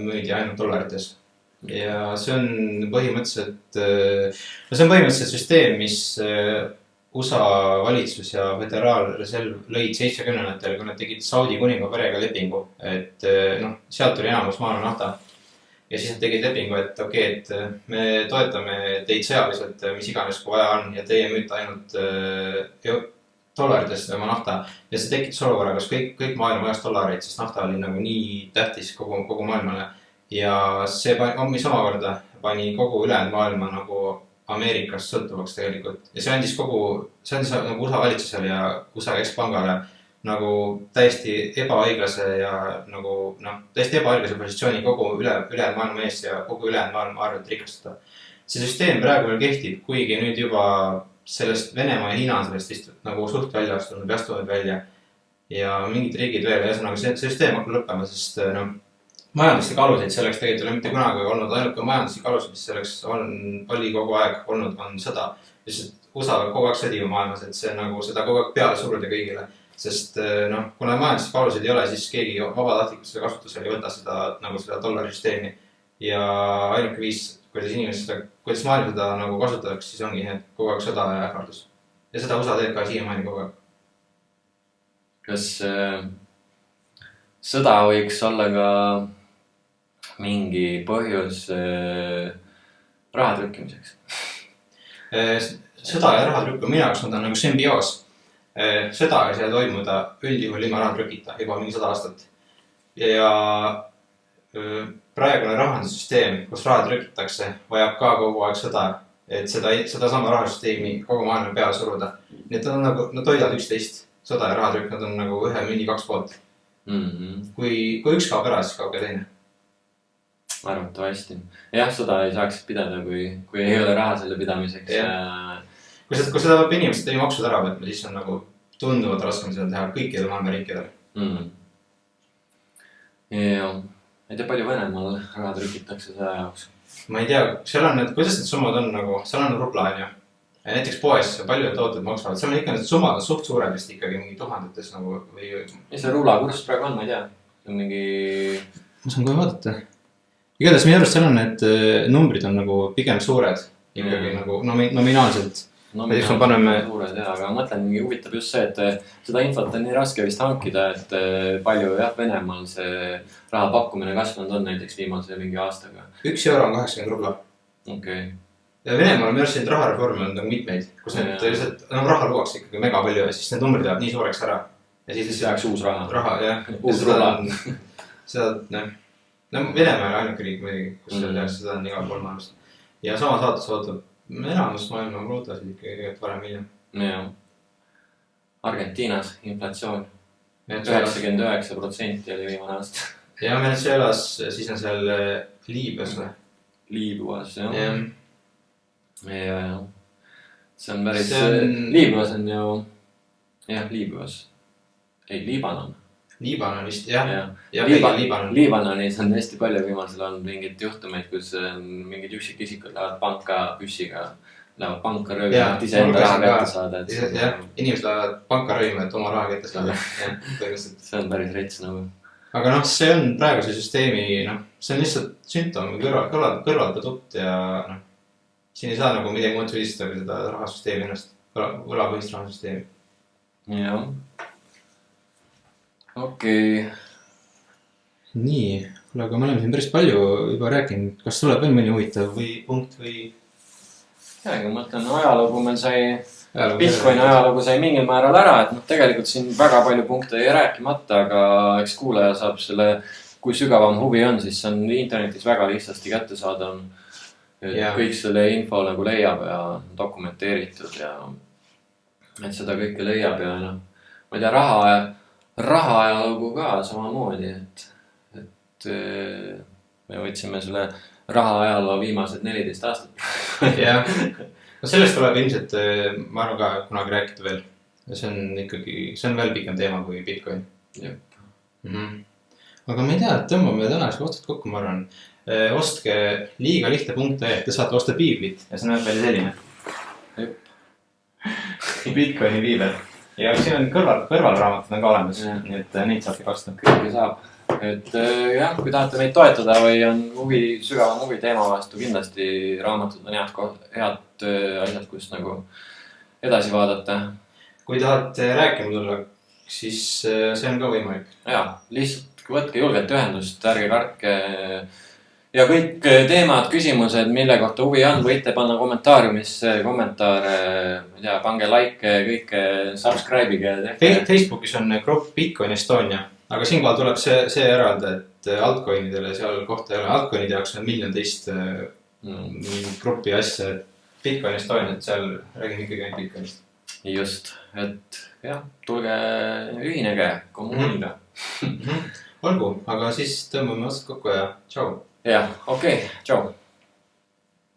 müüdi ainult dollarites. Ja see on põhimõtteliselt süsteem, mis USA valitsus ja föderaalreserv lõid 70-ndatel, kui nad tegid Saudi kuninga perega lepingu, et sealt tuli enamus maailma nafta. Ja siis nad tegid lepingu, et et me toetame teid sõjaliselt, mis iganes kui vaja on ja teie müüte ainult dollaritest oma nafta. Ja see tekitas olukorra, kas kõik maailma vajas dollareid, sest nafta oli nagu nii tähtis kogu maailmale. Ja see, mis omakorda pani kogu ülejäänud maailma nagu Ameerikast sõltuvaks tegelikult. Ja see andis nagu USA valitsusele ja USA keskpangale nagu täiesti ebaõiglase ja nagu täiesti ebaõiglase positsiooni kogu ülejäänud maailma ees ja kogu ülejäänud maailma arvelt rikastada. See süsteem praegu veel kehtib, kuigi nüüd juba sellest Venemaa ja Hiina sellest nagu suht välja astunud välja ja mingid riigid veel. See süsteem hakkab lõppema, sest majanduslik aluseid selleks tegelikult ei ole mitte kunagi olnud, ainult majanduslik alus, mis selleks oli kogu aeg olnud, on sõda. USA kogu aeg sõdib maailmas, et see nagu seda kogu aeg peale suruda kõigile. Sest kuna majanduslik aluseid ei ole, siis keegi vabatahtlikult seda kasutusel ei võta seda dollarisüsteemi. Ja ainuke viis, kuidas maailm seda nagu kasutatakse, siis ongi kogu aeg sõda ja ähvardus. Ja seda USA teeb ka siiamaani kogu aeg. Kas sõda võiks olla ka mingi põhjus raha trükkimiseks? Sõda ja raha trükkimine, minu jaoks on nagu sümbioos. sõda ei saa toimuda üldjuhul ilma rahatrükita juba mingi 100 aastat. Ja praegune rahandussüsteem, kus raha trükitakse, vajab ka kogu aeg sõda, et seda sama rahasüsteemi kogu maailma peale suruda. Need on nagu, nad hoidavad üksteist, sõda ja rahatrükk, nad on nagu ühe mündi 2 poolt. Kui üks kaob ära, siis kaob ka teine. Arvatavasti. Jah, sõda ei saaks pidada, kui ei ole raha selle pidamiseks. Kui seda peab inimesed ei maksud ära võtma, siis on nagu tunduvalt raskem seda teha kõikidel maailma riikidel. Ja ei tea, palju Venemaal raha trükitakse selle jaoks? Ma ei tea, seal on need, kuidas need summad on nagu, seal on rubla, on ju. Ja näiteks poes palju tooted maksavad, seal on ikka need summad on suht suured vist ikkagi mingi tuhandetes nagu või... Mis see rubla kurss praegu on, ma ei tea. See on mingi... Ma saan kohe vaadata. Igatahes minu arust seal on need numbrid on nagu pigem suured ikkagi nagu nominaalselt. Nominaalselt paneme... suured, jah, aga mõtlen, mingi huvitab just see, et seda infot on nii raske vist hankida, et palju jah, Venemaal see raha pakkumine kasvanud on näiteks viimase mingi aastaga. 1 euro on 80 rubla. Okei. Ja Venemaal on minu arust siin rahareformi on nagu mitmeid, kus need lihtsalt, raha luuakse ikkagi mega palju ja siis need numbrid läheb nii suureks ära. Ja siis jääks uus raha. Raha, jah. Uus rubla. Seda, no Venemaa on ainuke riik muidugi, kus seda on igal pool maailmas. Ja sama saatus ootab enamus maailma valuutasid ikkagi varem hiljem. Jah. Argentiinas inflatsioon 99% oli viimane aasta. Ja Venezuelas, siis on seal Liibüas või? Liibüas, jah. Ja. See on päris... Liibüas on ju... Jah, Liibüas. Ei, Liibanon. Liibanon vist, jah. Liibanonis on hästi palju viimasel on mingid juhtumeid, kus mingid üksikisikud lähevad panka püssiga, lähevad panka röövima, et ise enda raha kätte saada. Jah, inimesed lähevad panka röövima, et oma raha kätte saada. See on päris rets nagu. Aga noh, see on praeguse süsteemi, see on lihtsalt sümptom kõrvaldatud ja siin ei saa nagu midagi muud süüdistada seda rahasüsteemi ennast, võlapõhist rahasüsteemi. Jah. Okei. Nii, aga me oleme siin päris palju juba rääkinud. Kas tuleb veel mõni huvitav või punkt või? Ja, aga ma mõtlen, ajalugu meil sai, Bitcoini ajalugu sai mingil määral ära, et tegelikult siin väga palju punkte ei rääkimata, aga eks kuulaja saab selle, kui sügavam huvi on, siis on internetis väga lihtsasti kätte saada. Kõik selle info nagu leiab ja dokumenteeritud ja et seda kõike leiab ja ma ei tea, raha ajalugu ka samamoodi, et me võtsime selle raha ajaloo viimased 14 aastat. Jah, no sellest tuleb ilmselt, ma arvan ka kunagi rääkida veel. See on ikkagi, see on veel pikem teema kui Bitcoin. Aga ma ei tea, et tõmbame tänasega otsad kokku, ma arvan. Ostke liigalihtne.ee, te saate osta piiblit ja see näeb välja selline. Bitcoini piibel. Ja siin on kõrvalraamatud on ka olemas, nii et neid saate kasta. Kõige saab. Et jah, kui tahate meid toetada või on sügavam huvi teema vastu, kindlasti raamatud on head asjad, kus nagu edasi vaadata. Kui tahate rääkima tulla, siis see on ka võimalik. Jaa, lihtsalt võtke julgelt ühendust, ärge kartke. Ja kõik teemad, küsimused, mille kohta huvi on, võite panna kommentaariumisse kommentaare, pange like, kõike subscribe'ige. Facebookis on grupp Bitcoin Estonia, aga siinkohal tuleb see eralda, et altcoinidele seal kohta ei ole. Altcoinide jaoks on miljon teist gruppi asja, et Bitcoin Estonia, et seal räägime ikkagi ainult Bitcoinist. Just, et jah, tulge ühinege kommuuniga. Olgu, aga siis tõmbame otsad kokku ja tšau. Jah, okei, tšau.